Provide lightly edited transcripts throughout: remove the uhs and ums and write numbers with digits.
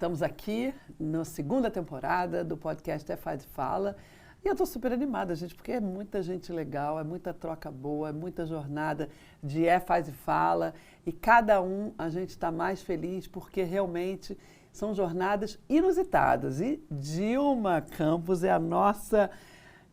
Estamos aqui na segunda temporada do podcast É Faz e Fala. E eu estou super animada, gente, porque é muita gente legal, é muita troca boa, é muita jornada de É Faz e Fala. E cada um a gente está mais feliz porque realmente são jornadas inusitadas. E Dilma Campos é a nossa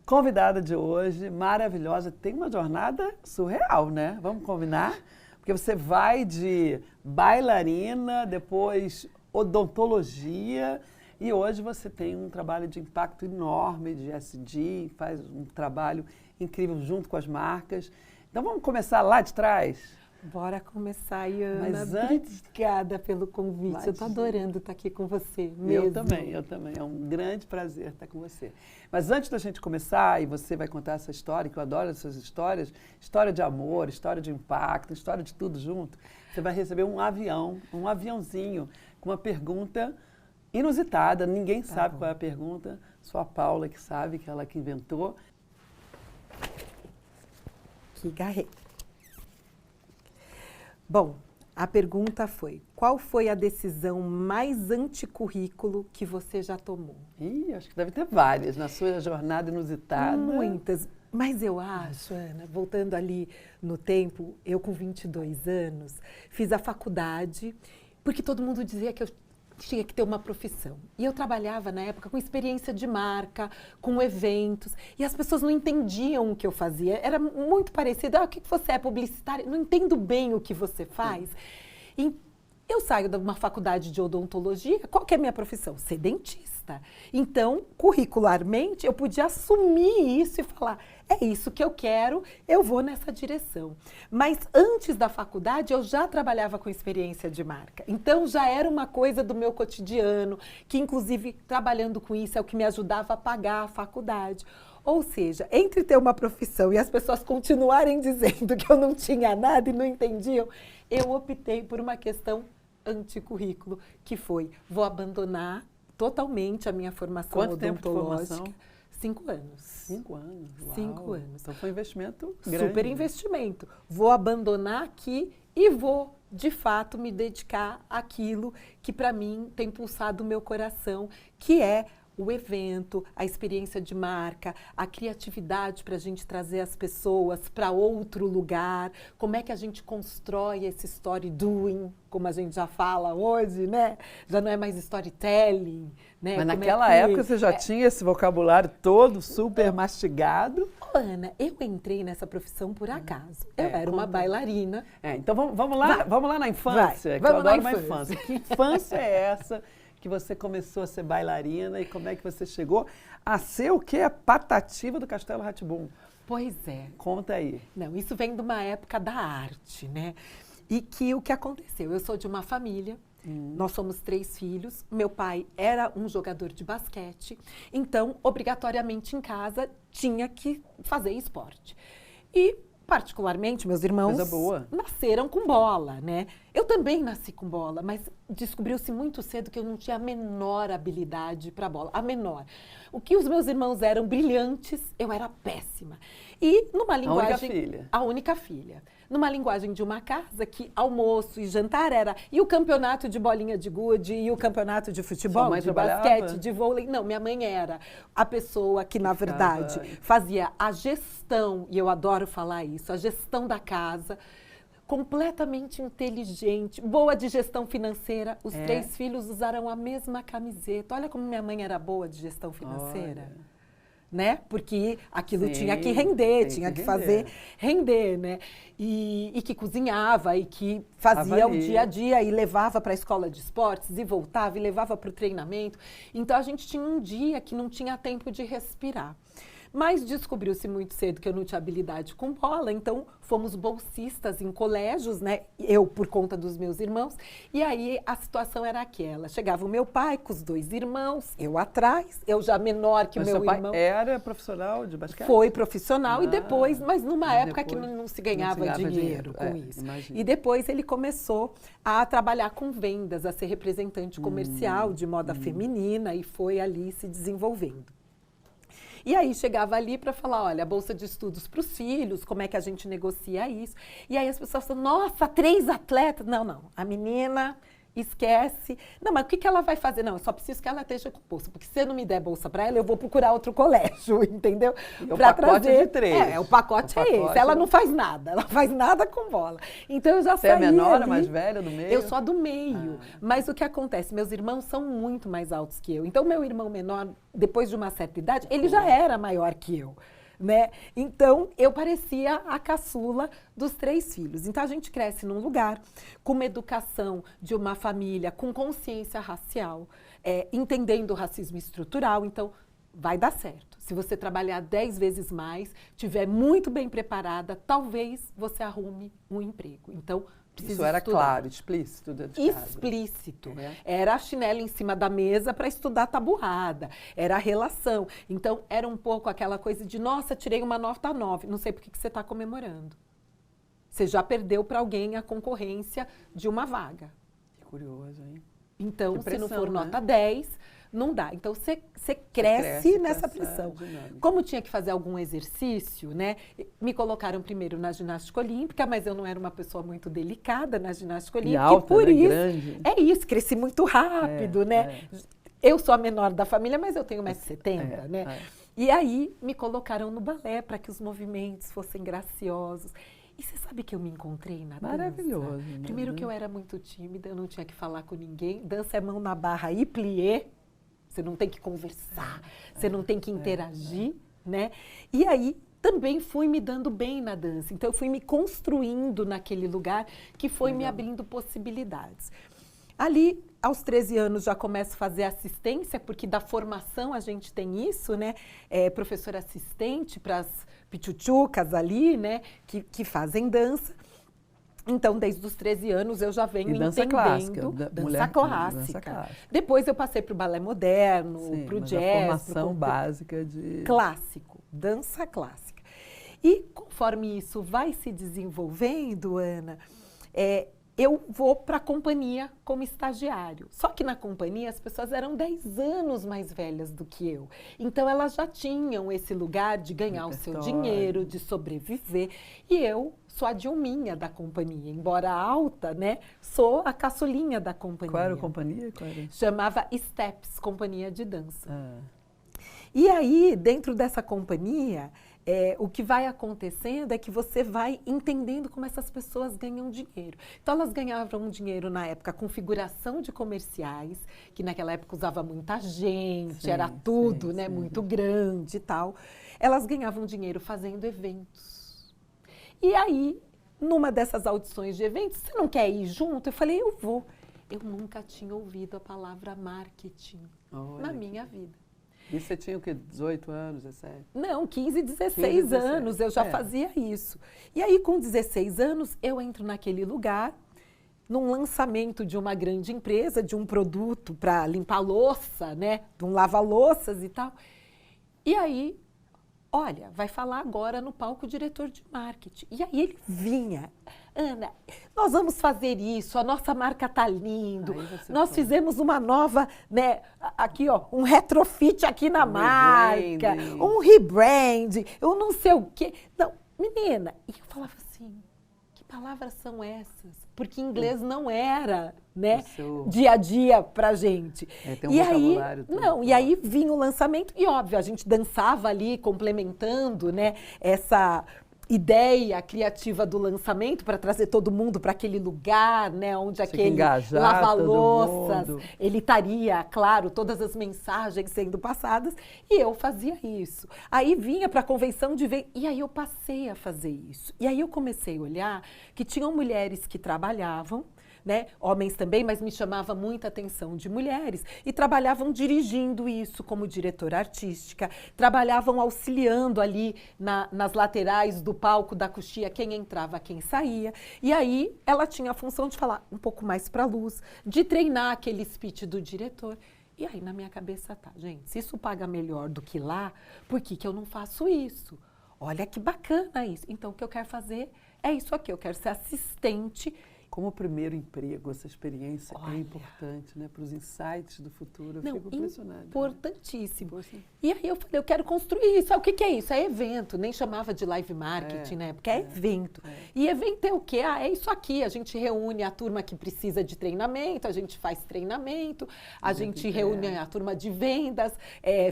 convidada de hoje, maravilhosa. Tem uma jornada surreal, né? Vamos combinar? Porque você vai de bailarina, depois odontologia, e hoje você tem um trabalho de impacto enorme de SD, faz um trabalho incrível junto com as marcas. Então vamos começar lá de trás? Bora começar, Iana. Mas antes... Obrigada pelo convite. Eu estou adorando estar aqui com você mesmo. Eu também. É um grande prazer estar com você. Mas antes da gente começar, e você vai contar essa história, que eu adoro essas histórias, história de amor, história de impacto, história de tudo junto, você vai receber um aviãozinho, com uma pergunta inusitada. Ninguém sabe qual é a pergunta, só a Paula que sabe, que ela que inventou. Que garrei. Bom, a pergunta foi: qual foi a decisão mais anticurrículo que você já tomou? Acho que deve ter várias na sua jornada inusitada. Muitas. Mas eu acho, Ana, voltando ali no tempo, eu com 22 anos, fiz a faculdade, porque todo mundo dizia que eu tinha que ter uma profissão. E eu trabalhava na época com experiência de marca, com eventos, e as pessoas não entendiam o que eu fazia. Era muito parecido: o que você é, publicitária? Não entendo bem o que você faz. E eu saio de uma faculdade de odontologia, qual que é a minha profissão? Ser dentista. Então, curricularmente, eu podia assumir isso e falar: é isso que eu quero, eu vou nessa direção. Mas antes da faculdade, eu já trabalhava com experiência de marca. Então, já era uma coisa do meu cotidiano, que inclusive, trabalhando com isso, é o que me ajudava a pagar a faculdade. Ou seja, entre ter uma profissão e as pessoas continuarem dizendo que eu não tinha nada e não entendiam, eu optei por uma questão anticurrículo, que foi: vou abandonar totalmente a minha formação odontológica. Tempo de formação? 5 anos. 5 anos? Uau. 5 anos. Então foi um investimento grande. Super investimento. Vou abandonar aqui e vou, de fato, me dedicar àquilo que, para mim, tem pulsado o meu coração, que é o evento, a experiência de marca, a criatividade para a gente trazer as pessoas para outro lugar, como é que a gente constrói esse story doing, como a gente já fala hoje, né? Já não é mais storytelling, né? Mas naquela época você já tinha esse vocabulário todo super mastigado. Ana, eu entrei nessa profissão por acaso. Eu era uma bailarina. Então vamos lá na infância, que eu adoro uma infância. Que infância é essa que você começou a ser bailarina e como é que você chegou a ser o quê? A Patativa do Castelo Rá-Tim-Bum. Pois é. Conta aí. Não, isso vem de uma época da arte, né? E que o que aconteceu? Eu sou de uma família, nós somos 3 filhos, meu pai era um jogador de basquete, então, obrigatoriamente em casa, tinha que fazer esporte. E, particularmente, meus irmãos nasceram com bola, né? Eu também nasci com bola, mas descobriu-se muito cedo que eu não tinha a menor habilidade para bola, a menor. O que os meus irmãos eram brilhantes, eu era péssima. E numa linguagem... A única filha. A única filha. Numa linguagem de uma casa que almoço e jantar era... E o campeonato de bolinha de gude, e o campeonato de futebol, de basquete, de vôlei. Não, minha mãe era a pessoa que, na verdade, fazia a gestão, e eu adoro falar isso, a gestão da casa, completamente inteligente, boa de gestão financeira. Os 3 filhos usaram a mesma camiseta. Olha como minha mãe era boa de gestão financeira. Olha. Né? Porque aquilo tinha que render, tinha que fazer render, né? E que cozinhava e que fazia o dia a dia e levava para a escola de esportes e voltava e levava para o treinamento. Então a gente tinha um dia que não tinha tempo de respirar. Mas descobriu-se muito cedo que eu não tinha habilidade com bola, então fomos bolsistas em colégios, né? Eu por conta dos meus irmãos. E aí a situação era aquela: chegava o meu pai com os 2 irmãos, eu atrás, eu já menor que o meu irmão. Seu pai era profissional de basquete? Foi profissional e depois, mas numa época que não se ganhava dinheiro com isso. Imagina. E depois ele começou a trabalhar com vendas, a ser representante comercial de moda feminina e foi ali se desenvolvendo. E aí chegava ali para falar: olha, a bolsa de estudos para os filhos, como é que a gente negocia isso? E aí as pessoas falam: nossa, 3 atletas. Não, a menina esquece. Não, mas o que ela vai fazer? Não, eu só preciso que ela esteja com bolsa, porque se eu não me der bolsa para ela, eu vou procurar outro colégio, entendeu? O pacote de 3. O pacote é esse. Ela não faz nada, ela faz nada com bola. Então eu já saí. Você é a menor, ali, a mais velha do meio? Eu sou a do meio. Mas o que acontece? Meus irmãos são muito mais altos que eu. Então, meu irmão menor, depois de uma certa idade, ele já era maior que eu. Né? Então, eu parecia a caçula dos 3 filhos. Então, a gente cresce num lugar com uma educação de uma família com consciência racial, entendendo o racismo estrutural. Então, vai dar certo. Se você trabalhar 10 vezes mais, estiver muito bem preparada, talvez você arrume um emprego. Então, isso era estudar. Claro, explícito dentro de casa. Explícito. Era a chinela em cima da mesa para estudar tabuada. Era a relação. Então, era um pouco aquela coisa de, nossa, tirei uma nota 9. Não sei por que você está comemorando. Você já perdeu para alguém a concorrência de uma vaga. Que curioso, hein? Então, pressão, se não for né? nota 10, não dá. Então, você cresce nessa pressão. Como tinha que fazer algum exercício, né? Me colocaram primeiro na ginástica olímpica, mas eu não era uma pessoa muito delicada na ginástica olímpica. E alta, por né? Isso, grande. É isso, cresci muito rápido, né? Eu sou a menor da família, mas eu tenho 1,70 m, né? E aí, me colocaram no balé para que os movimentos fossem graciosos. E você sabe que eu me encontrei na dança? Maravilhoso. Primeiro que eu era muito tímida, eu não tinha que falar com ninguém. Dança é mão na barra e plié. Você não tem que conversar, você não tem que interagir, né? E aí, também fui me dando bem na dança. Então, eu fui me construindo naquele lugar que foi me abrindo possibilidades. Ali, aos 13 anos, já começo a fazer assistência, porque da formação a gente tem isso, né? Professora assistente para as pichuchucas ali, né? Que fazem dança. Então, desde os 13 anos, eu já venho dança entendendo clássica, dança clássica. Depois eu passei para o balé moderno, para o jazz. A formação básica de... Clássico, dança clássica. E conforme isso vai se desenvolvendo, Ana, eu vou para a companhia como estagiário. Só que na companhia as pessoas eram 10 anos mais velhas do que eu. Então, elas já tinham esse lugar de ganhar o seu dinheiro, de sobreviver. E eu sou a Dilminha da companhia. Embora alta, né? Sou a caçulinha da companhia. Qual era a companhia? Chamava Steps, Companhia de Dança. E aí, dentro dessa companhia... o que vai acontecendo é que você vai entendendo como essas pessoas ganham dinheiro. Então, elas ganhavam dinheiro na época com figuração de comerciais, que naquela época usava muita gente, era tudo, né, muito grande e tal. Elas ganhavam dinheiro fazendo eventos. E aí, numa dessas audições de eventos, você não quer ir junto? Eu falei, eu vou. Eu nunca tinha ouvido a palavra marketing na minha vida. E você tinha o quê? 18 anos, 17? Não, 15, 16 anos, eu já fazia isso. E aí, com 16 anos, eu entro naquele lugar, num lançamento de uma grande empresa, de um produto para limpar louça, né? De um lava-louças e tal. E aí, olha, vai falar agora no palco o diretor de marketing. E aí ele vinha... Ana, nós vamos fazer isso, a nossa marca tá lindo, nós fizemos uma nova, né, aqui ó, um retrofit aqui na marca, um rebrand, eu não sei o quê. Não, menina, e eu falava assim, que palavras são essas? Porque inglês não era, né, dia a dia pra gente. Tem um vocabulário todo. Não, e aí vinha o lançamento e óbvio, a gente dançava ali, complementando, né, essa... ideia criativa do lançamento para trazer todo mundo para aquele lugar, né, onde aquele lava-louças, ele estaria, claro, todas as mensagens sendo passadas, e eu fazia isso. Aí vinha para a convenção de ver, e aí eu passei a fazer isso. E aí eu comecei a olhar que tinham mulheres que trabalhavam, né? Homens também, mas me chamava muita atenção de mulheres e trabalhavam dirigindo isso como diretora artística, trabalhavam auxiliando ali nas laterais do palco da coxia, quem entrava, quem saía. E aí ela tinha a função de falar um pouco mais para a luz, de treinar aquele speech do diretor. E aí na minha cabeça tá, gente, se isso paga melhor do que lá, por que que eu não faço isso? Olha que bacana isso. Então o que eu quero fazer é isso aqui, eu quero ser assistente como primeiro emprego, essa experiência Olha. é importante, né? Para os insights do futuro. Eu Não, fico impressionada. importantíssimo. Poxa. E aí eu falei, eu quero construir isso. O que que é isso? É evento, nem chamava de live marketing, né? Porque é evento. E evento é o quê? Ah, é isso aqui. A gente reúne a turma que precisa de treinamento, a gente faz treinamento, a gente reúne a turma de vendas,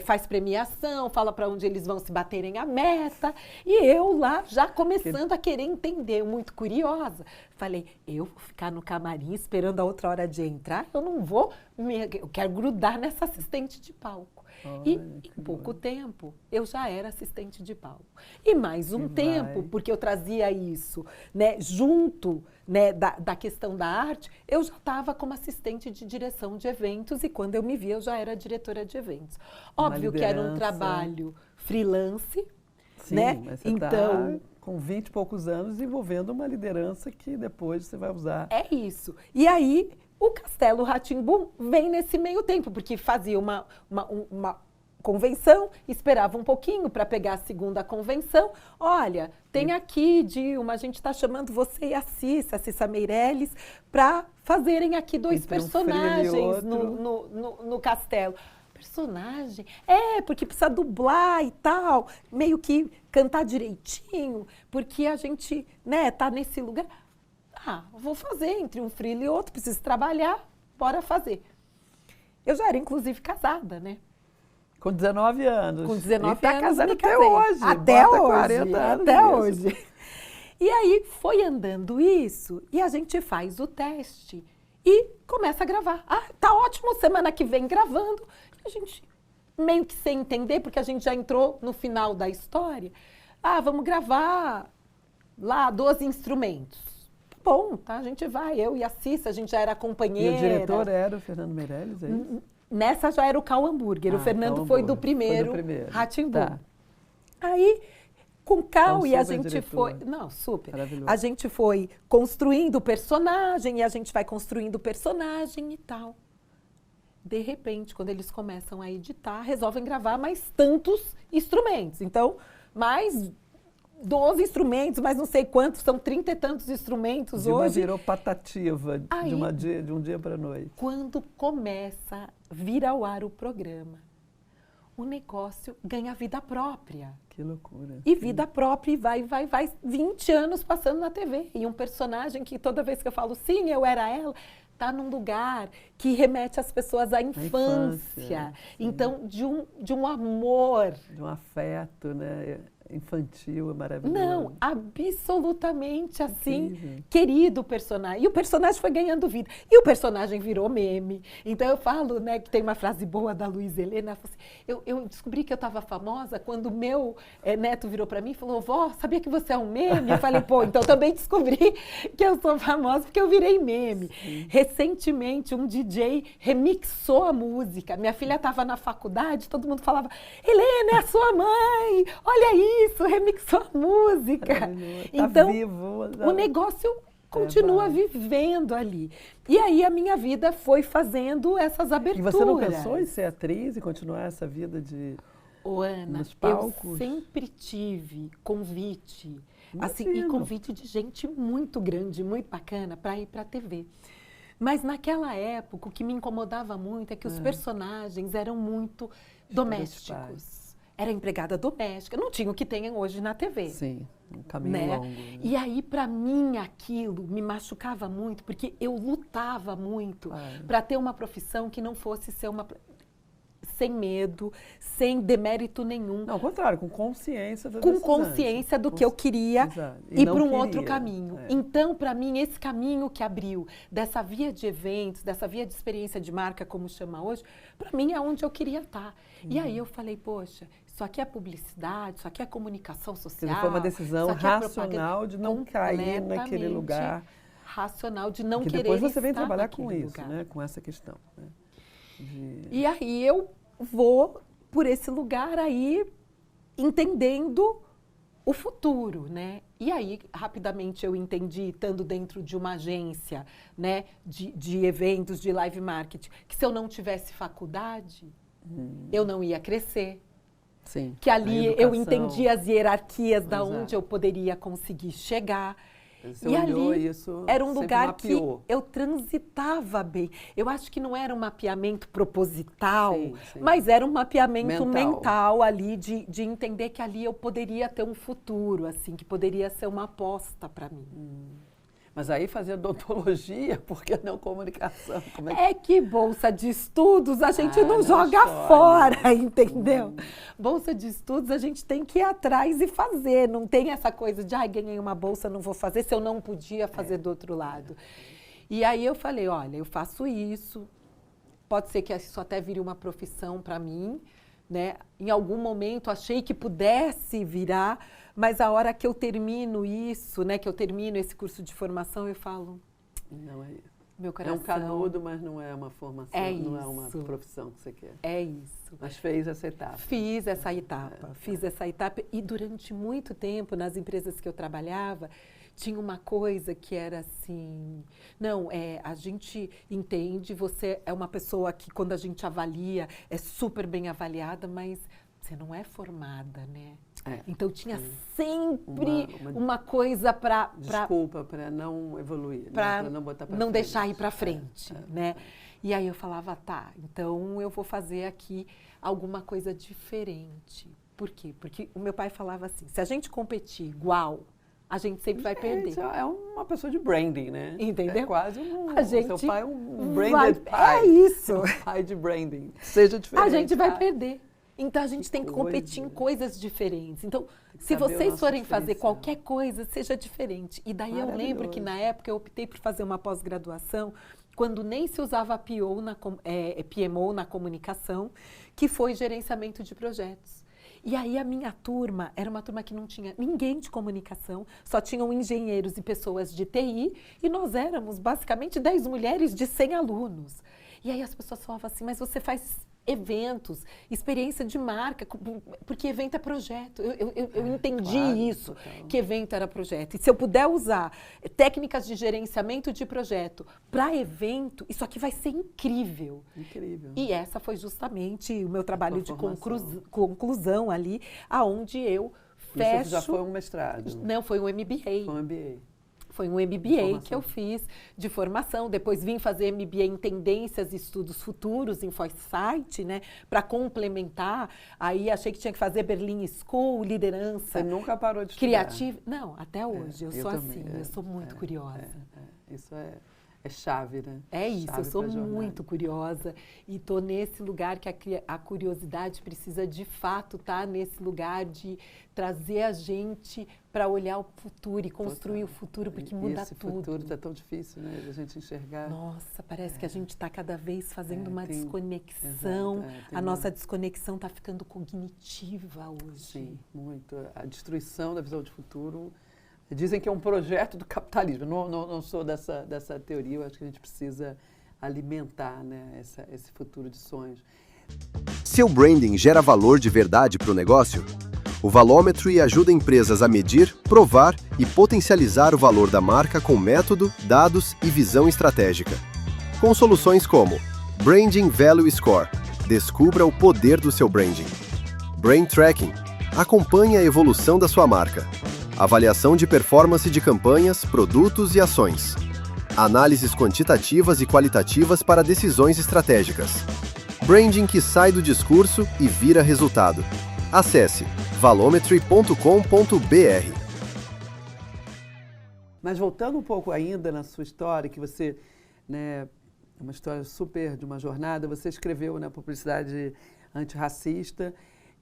faz premiação, fala para onde eles vão se baterem a meta. E eu lá, já começando a querer entender, muito curiosa. Falei, eu vou ficar no camarim esperando a outra hora de entrar, eu não vou, eu quero grudar nessa assistente de palco. E em pouco tempo, eu já era assistente de palco. E mais um tempo, porque eu trazia isso, né, junto, né, da questão da arte, eu já estava como assistente de direção de eventos e quando eu me vi, eu já era diretora de eventos. Óbvio que era um trabalho freelance, Sim, né? Mas você então, com 20 e poucos anos, desenvolvendo uma liderança que depois você vai usar. É isso. E aí, o Castelo Rá-Tim-Bum vem nesse meio tempo, porque fazia uma convenção, esperava um pouquinho para pegar a segunda convenção. Olha, tem aqui a gente está chamando você e a Cissa Meirelles, para fazerem aqui dois personagens no castelo. Personagem? Porque precisa dublar e tal, meio que cantar direitinho, porque a gente, né, tá nesse lugar. Vou fazer entre um freela e outro, preciso trabalhar, bora fazer. Eu já era, inclusive, casada, né? Com 19 anos. Com 19 anos, casada me até casei. hoje. Até Bota hoje. 40 anos até nisso. hoje. E aí, foi andando isso, e a gente faz o teste e começa a gravar. Tá ótimo, semana que vem gravando. A gente meio que sem entender, porque a gente já entrou no final da história. Vamos gravar lá 12 instrumentos. Tá bom, tá? A gente vai, eu e a Cissa, a gente já era companheira. E o diretor era o Fernando Meirelles, é isso? Nessa já era o Cal Hambúrguer. O Fernando foi do primeiro Rá-Tim-Bum. Tá. Aí, com o Cal e a super gente diretor. foi... Não, super. Maravilhoso. A gente foi construindo o personagem e a gente vai construindo o personagem e tal. De repente, quando eles começam a editar, resolvem gravar mais tantos instrumentos. Então, mais 12 instrumentos, mais não sei quantos, são 30 e tantos instrumentos hoje. Virou patativa de um dia para a noite. Quando começa a vir ao ar o programa, o negócio ganha vida própria. Que loucura. E vida própria, e vai, 20 anos passando na TV. E um personagem que toda vez que eu falo, sim, eu era ela, está num lugar que remete as pessoas à infância. Então, de um amor. De um afeto, né? Infantil, é maravilhoso. Não, absolutamente assim, Incrível. querido o personagem. E o personagem foi ganhando vida. E o personagem virou meme. Então eu falo, né, que tem uma frase boa da Luísa Helena, assim, eu descobri que eu estava famosa quando o meu neto virou para mim e falou, vó, sabia que você é um meme? Eu falei, pô, então também descobri que eu sou famosa porque eu virei meme. Sim. Recentemente, um DJ remixou a música. Minha filha estava na faculdade, todo mundo falava, Helena, é a sua mãe, olha isso, remixou a música. Tá então, vivo, o negócio continua vivendo ali. E aí a minha vida foi fazendo essas aberturas. E você não pensou em ser atriz e continuar essa vida de Ana, nos palcos? Eu sempre tive convite, assim, e convite de gente muito grande, muito bacana para ir para a TV. Mas naquela época, o que me incomodava muito é que os personagens eram muito domésticos. Era empregada doméstica, não tinha o que tem hoje na TV. Sim, um caminho longo. Né? E aí, para mim, aquilo me machucava muito, porque eu lutava muito para ter uma profissão que não fosse ser uma... sem medo, sem demérito nenhum. Não, ao contrário, com consciência da Com consciência do que eu queria ir para um outro caminho. Então, para mim, esse caminho que abriu, dessa via de eventos, dessa via de experiência de marca, como chama hoje, para mim é onde eu queria estar. E aí eu falei, poxa, isso aqui é publicidade, isso aqui é comunicação social. Foi uma decisão racional de não cair naquele lugar. Racional de não querer estar depois você vem trabalhar com isso, lugar. né? Com essa questão. Né? E aí eu vou por esse lugar aí, entendendo o futuro, né? E aí, rapidamente, eu entendi, estando dentro de uma agência, né, de eventos, de live marketing, que se eu não tivesse faculdade, eu não ia crescer. Sim. Que ali eu entendi as hierarquias da onde eu poderia conseguir chegar. Você e olhou ali isso, era um sempre lugar mapeou. que eu transitava bem. Eu acho que não era um mapeamento proposital, Sim, sim. mas era um mapeamento Mental. mental ali de entender que ali eu poderia ter um futuro, assim, que poderia ser uma aposta para mim. Mas aí fazia odontologia, por que não comunicação? Como é que... É que bolsa de estudos a gente não não joga escolhe. fora, entendeu? Bolsa de estudos a gente tem que ir atrás e fazer. Não tem essa coisa de, ganhei uma bolsa, não vou fazer, se eu não podia fazer do outro lado. E aí eu falei, olha, eu faço isso, pode ser que isso até vire uma profissão para mim, né? Em algum momento achei que pudesse virar, mas a hora que eu termino isso, né, que eu termino esse curso de formação, eu falo, Não é isso. meu coração... É um canudo, mas não é uma formação, É não é uma isso. profissão que você quer. É isso. Mas fez essa etapa. Fiz essa etapa e durante muito tempo nas empresas que eu trabalhava tinha uma coisa que era assim, não, a gente entende, você é uma pessoa que quando a gente avalia é super bem avaliada, mas você não é formada, né? Então tinha sempre uma coisa para desculpa para não evoluir, para não botar para não frente. deixar ir para frente, né? E aí eu falava, tá, então eu vou fazer aqui alguma coisa diferente. Por quê? Porque o meu pai falava assim, se a gente competir igual, a gente sempre vai perder. É uma pessoa de branding, né? Entendeu? É quase a gente seu pai é um branded pai. É isso. Um pai de branding. Seja diferente. A gente vai perder. Então a gente tem que coisa. competir em coisas diferentes. Então, se saber o vocês nosso forem fazer diferencial. qualquer coisa, seja diferente. E daí eu lembro que na época eu optei por fazer uma pós-graduação quando nem se usava PMO na comunicação, que foi gerenciamento de projetos. E aí a minha turma era uma turma que não tinha ninguém de comunicação, só tinham engenheiros e pessoas de TI, e nós éramos basicamente 10 mulheres de 100 alunos. E aí as pessoas falavam assim, mas você faz eventos, experiência de marca, porque evento é projeto. Eu entendi isso, total. Que evento era projeto. E se eu puder usar técnicas de gerenciamento de projeto para evento, isso aqui vai ser incrível. Incrível. E essa foi justamente o meu trabalho de conclusão ali, aonde eu fecho... Isso já foi um mestrado? Não, foi um MBA. Foi um MBA. Foi um MBA que eu fiz de formação. Depois vim fazer MBA em Tendências e Estudos Futuros, em Foresight, né? Para complementar. Aí achei que tinha que fazer Berlin School, liderança. Você nunca parou de estudar? Criativa. Não, até hoje. Eu sou também, assim, eu sou muito curiosa. Isso é chave, né? É isso, chave eu sou muito curiosa e estou nesse lugar que a curiosidade precisa de fato estar nesse lugar de trazer a gente para olhar o futuro e construir o futuro, porque muda esse tudo. Esse futuro está tão difícil, né, de a gente enxergar. Nossa, parece que a gente está cada vez fazendo uma desconexão. A nossa desconexão está ficando cognitiva hoje. Sim, muito. A destruição da visão de futuro. Dizem que é um projeto do capitalismo. Não sou dessa teoria. Eu acho que a gente precisa alimentar, né, esse futuro de sonhos. Seu branding gera valor de verdade para o negócio? O Valômetro ajuda empresas a medir, provar e potencializar o valor da marca com método, dados e visão estratégica. Com soluções como Branding Value Score. Descubra o poder do seu branding. Brand Tracking. Acompanhe a evolução da sua marca. Avaliação de performance de campanhas, produtos e ações. Análises quantitativas e qualitativas para decisões estratégicas. Branding que sai do discurso e vira resultado. Acesse valometry.com.br. Mas voltando um pouco ainda na sua história, que você, né, uma história super de uma jornada, você escreveu na publicidade antirracista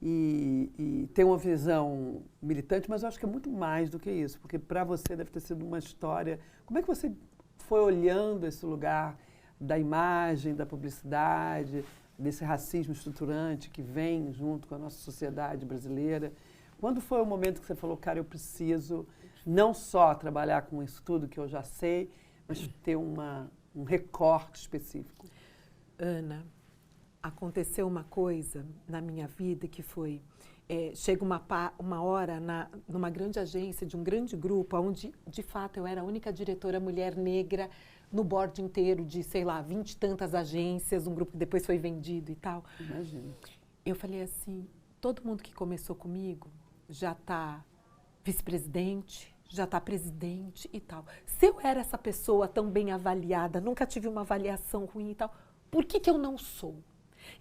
e tem uma visão militante, mas eu acho que é muito mais do que isso, porque para você deve ter sido uma história... Como é que você foi olhando esse lugar da imagem, da publicidade, desse racismo estruturante que vem junto com a nossa sociedade brasileira? Quando foi o momento que você falou, cara, eu preciso não só trabalhar com isso tudo que eu já sei, mas ter um recorte específico? Ana, aconteceu uma coisa na minha vida que foi... chega uma hora numa grande agência, de um grande grupo, onde, de fato, eu era a única diretora mulher negra no board inteiro de, sei lá, 20 e tantas agências, um grupo que depois foi vendido e tal. Imagina. Eu falei assim, todo mundo que começou comigo já está vice-presidente, já está presidente e tal. Se eu era essa pessoa tão bem avaliada, nunca tive uma avaliação ruim e tal, por que eu não sou?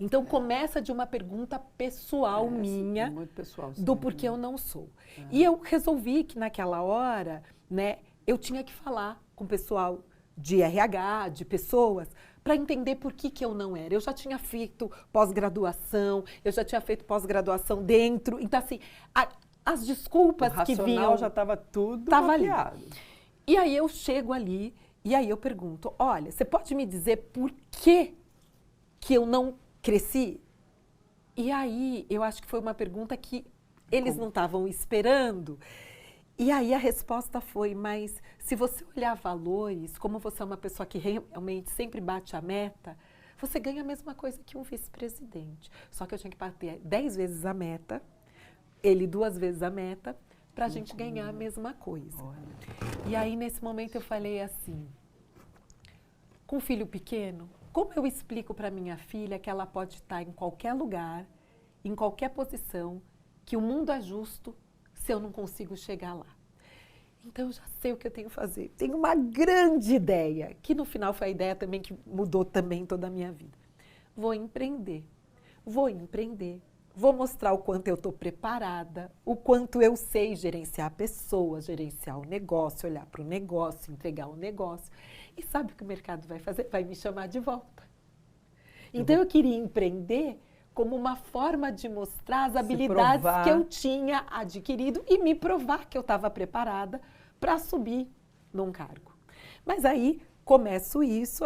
Então, começa de uma pergunta pessoal minha, muito pessoal, do porquê eu não sou. E eu resolvi que naquela hora, né, eu tinha que falar com o pessoal de RH, de pessoas, para entender por que eu não era. Eu já tinha feito pós-graduação, eu já tinha feito pós-graduação dentro. Então, assim, as desculpas que vinham... já estava tudo mapeado. Ali. E aí eu chego ali, e aí eu pergunto, olha, você pode me dizer por que eu não cresci? E aí eu acho que foi uma pergunta que eles não estavam esperando. E aí a resposta foi, mas se você olhar valores, como você é uma pessoa que realmente sempre bate a meta, você ganha a mesma coisa que um vice-presidente. Só que eu tinha que bater 10 vezes a meta, ele 2 vezes a meta, para a gente ganhar a mesma coisa. E aí nesse momento eu falei assim, com um filho pequeno, como eu explico para minha filha que ela pode estar em qualquer lugar, em qualquer posição, que o mundo é justo se eu não consigo chegar lá? Então, eu já sei o que eu tenho que fazer. Tenho uma grande ideia, que no final foi a ideia também que mudou também toda a minha vida. Vou empreender. Vou mostrar o quanto eu estou preparada, o quanto eu sei gerenciar pessoas, gerenciar o negócio, olhar para o negócio, entregar o negócio. E sabe o que o mercado vai fazer? Vai me chamar de volta. Então, eu queria empreender como uma forma de mostrar as habilidades que eu tinha adquirido e me provar que eu estava preparada para subir num cargo. Mas aí, começo isso,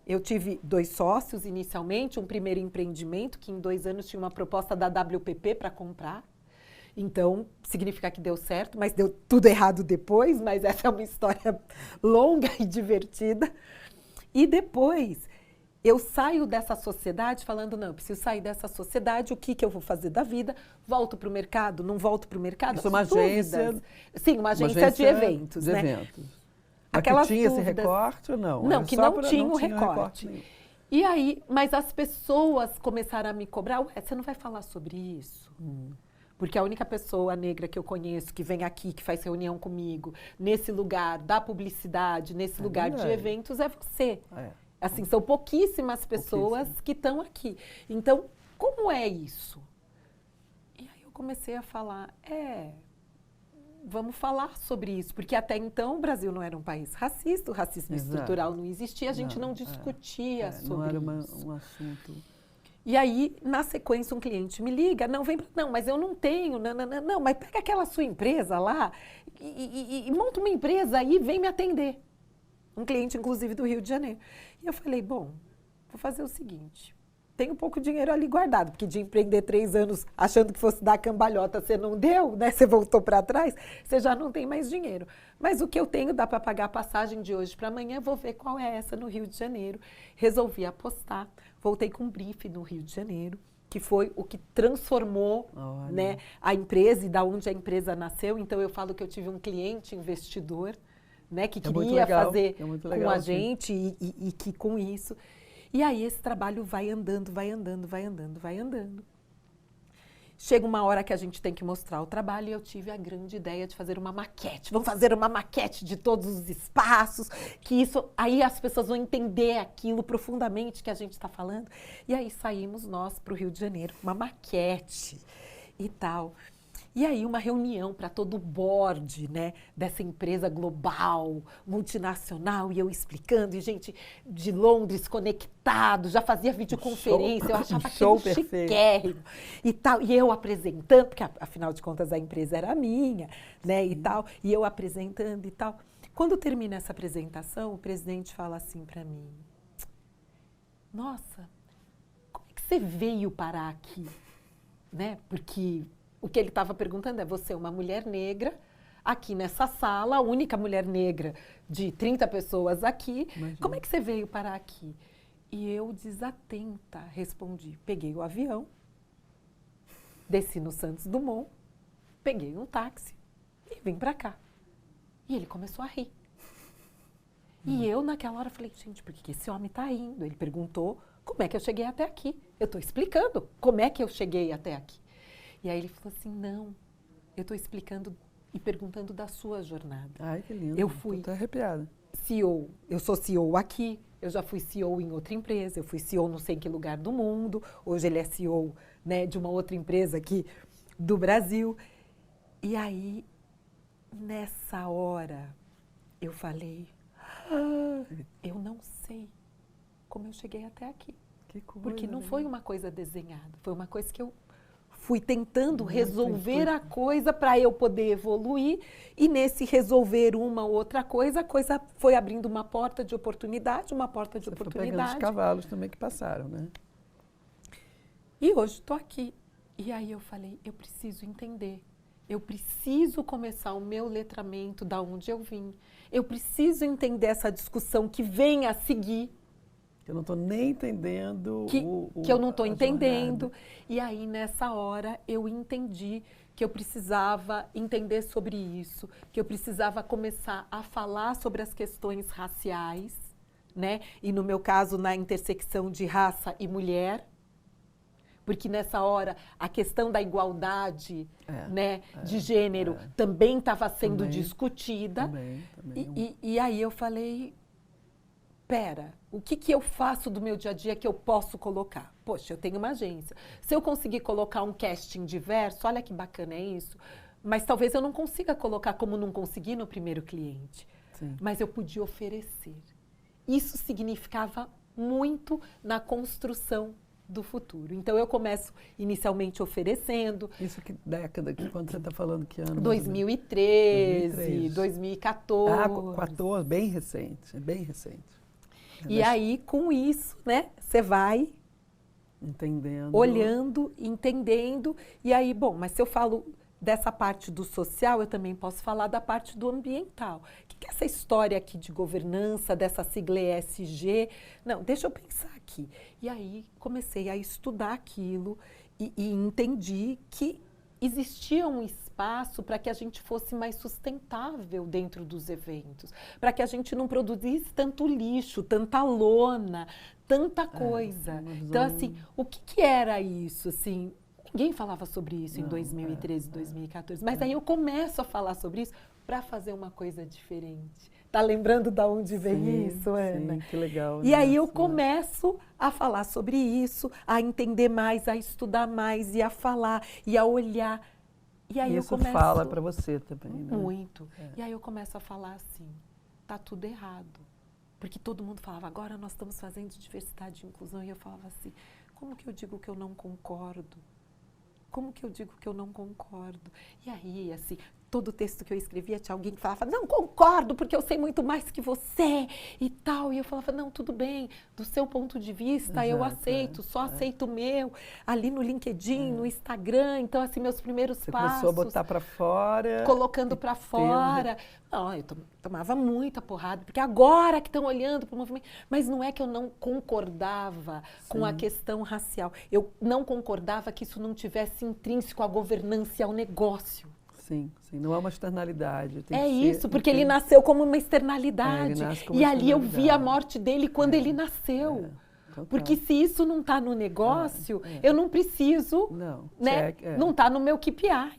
eu tive 2 sócios inicialmente, um primeiro empreendimento que em 2 anos tinha uma proposta da WPP para comprar. Então, significa que deu certo, mas deu tudo errado depois, mas essa é uma história longa e divertida. E depois, eu saio dessa sociedade falando, não, eu preciso sair dessa sociedade, o que eu vou fazer da vida? Volto para o mercado, não volto para o mercado? Isso é uma agência? Sim, uma agência de eventos, né? Aquelas que tinha esse recorte ou não? Não, que não tinha o recorte. E aí, mas as pessoas começaram a me cobrar, ué, você não vai falar sobre isso? Porque a única pessoa negra que eu conheço que vem aqui, que faz reunião comigo, nesse lugar da publicidade, nesse lugar de eventos, é você. Assim, são pouquíssimas pessoas que estão aqui. Então, como é isso? E aí eu comecei a falar, vamos falar sobre isso, porque até então o Brasil não era um país racista, o racismo estrutural não existia, a gente não discutia sobre isso. Não era um assunto... E aí, na sequência, um cliente me liga, não, mas eu não tenho, não, mas pega aquela sua empresa lá e monta uma empresa aí e vem me atender. Um cliente, inclusive, do Rio de Janeiro. E eu falei, bom, vou fazer o seguinte, tem um pouco de dinheiro ali guardado, porque de empreender 3 anos achando que fosse dar cambalhota, você não deu, né? Você voltou para trás, você já não tem mais dinheiro. Mas o que eu tenho dá para pagar a passagem de hoje para amanhã, vou ver qual é essa no Rio de Janeiro. Resolvi apostar, voltei com um briefing no Rio de Janeiro, que foi o que transformou né, a empresa e da onde a empresa nasceu. Então, eu falo que eu tive um cliente investidor, né, que queria fazer com a gente e que com isso... E aí esse trabalho vai andando. Chega uma hora que a gente tem que mostrar o trabalho e eu tive a grande ideia de fazer uma maquete. Vamos fazer uma maquete de todos os espaços, que isso, aí as pessoas vão entender aquilo profundamente que a gente está falando. E aí saímos nós para o Rio de Janeiro, uma maquete e tal. E aí uma reunião para todo o board, né, dessa empresa global, multinacional, e eu explicando, e gente de Londres conectado, já fazia videoconferência, eu achava aquilo chiquérrimo e tal. E eu apresentando, porque afinal de contas a empresa era minha, né, e tal, e eu apresentando e tal. Quando termina essa apresentação, o presidente fala assim para mim, nossa, como é que você veio parar aqui? Né, porque... O que ele estava perguntando é, você é uma mulher negra, aqui nessa sala, a única mulher negra de 30 pessoas aqui, como é que você veio parar aqui? E eu, desatenta, respondi, peguei o avião, desci no Santos Dumont, peguei um táxi e vim para cá. E ele começou a rir. E eu, naquela hora, falei, gente, por que esse homem está indo? Ele perguntou, como é que eu cheguei até aqui? Eu estou explicando como é que eu cheguei até aqui. E aí ele falou assim, não, eu estou explicando e perguntando da sua jornada. Ai, que lindo. Eu fui Tô até arrepiada. CEO, eu sou CEO aqui, eu já fui CEO em outra empresa, eu fui CEO não sei em que lugar do mundo, hoje ele é CEO, né, de uma outra empresa aqui do Brasil. E aí, nessa hora, eu falei, eu não sei como eu cheguei até aqui. Que coisa, Porque não né? foi uma coisa desenhada, foi uma coisa que eu fui tentando Muito resolver intuitivo. a coisa para eu poder evoluir, e nesse resolver uma ou outra coisa, a coisa foi abrindo uma porta de oportunidade, uma porta de Você foi pegando os oportunidade. cavalos também que passaram, né? E hoje estou aqui. E aí eu falei, eu preciso entender. Eu preciso começar o meu letramento da onde eu vim. Eu preciso entender essa discussão que vem a seguir, Eu não estou nem entendendo que eu não estou a entendendo. jornada. E aí, nessa hora, eu entendi que eu precisava entender sobre isso, que eu precisava começar a falar sobre as questões raciais, né? E no meu caso, na intersecção de raça e mulher, porque nessa hora a questão da igualdade, né, de gênero também estava sendo Também, discutida. Também. E aí eu falei, pera, o que eu faço do meu dia a dia que eu posso colocar? Poxa, eu tenho uma agência. Se eu conseguir colocar um casting diverso, olha que bacana é isso, mas talvez eu não consiga colocar como não consegui no primeiro cliente. Sim. Mas eu podia oferecer. Isso significava muito na construção do futuro. Então, eu começo inicialmente oferecendo. Isso que década, quando você está falando que ano? 2013, 2014. Ah, 14, bem recente, bem recente. E aí, com isso, né, você vai entendendo, olhando, entendendo. E aí, bom, mas se eu falo dessa parte do social, eu também posso falar da parte do ambiental. O que é essa história aqui de governança, dessa sigla ESG? Não, deixa eu pensar aqui. E aí comecei a estudar aquilo e entendi que existia um espaço para que a gente fosse mais sustentável dentro dos eventos, para que a gente não produzisse tanto lixo, tanta lona, tanta coisa. Então, assim, o que era isso, assim? Ninguém falava sobre isso em 2013, 2014, mas aí eu começo a falar sobre isso para fazer uma coisa diferente. Tá lembrando de onde vem isso, Ana? Sim, que legal. E aí eu começo a falar sobre isso, a entender mais, a estudar mais e a falar e a olhar. E aí isso eu começo fala para você também, né? Muito. E aí eu começo a falar assim, tá tudo errado. Porque todo mundo falava, agora nós estamos fazendo diversidade e inclusão. E eu falava assim, como que eu digo que eu não concordo? Como que eu digo que eu não concordo? E aí, assim, todo texto que eu escrevia tinha alguém que falava, não concordo, porque eu sei muito mais que você e tal. E eu falava, não, tudo bem, do seu ponto de vista, eu aceito, só aceito o meu, ali no LinkedIn, no Instagram. Então, assim, meus primeiros Você passos. começou a botar para fora. Colocando para fora. Não, eu tomava muita porrada, porque agora que estão olhando para o movimento. Mas não é que eu não concordava com a questão racial. Eu não concordava que isso não tivesse intrínseco à governança e ao negócio. Sim, não é uma externalidade. É isso, porque ele nasceu como uma externalidade. Ele nasce como e uma ali eu vi a externalidade. morte dele quando ele nasceu. Total. Porque se isso não está no negócio, eu não preciso, né? Não está no meu KPI.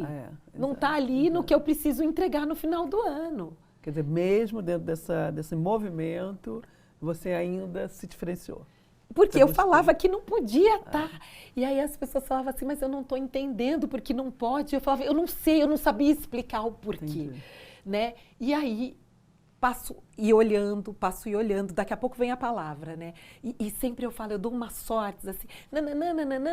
Não está ali no que eu preciso entregar no final do ano. Quer dizer, mesmo dentro desse movimento, você ainda se diferenciou. Porque eu falava que não podia estar. E aí as pessoas falavam assim, mas eu não estou entendendo porque não pode. Eu falava, eu não sei, eu não sabia explicar o porquê. Né? E aí passo e olhando, daqui a pouco vem a palavra, né? E sempre eu falo, eu dou umas sortes assim,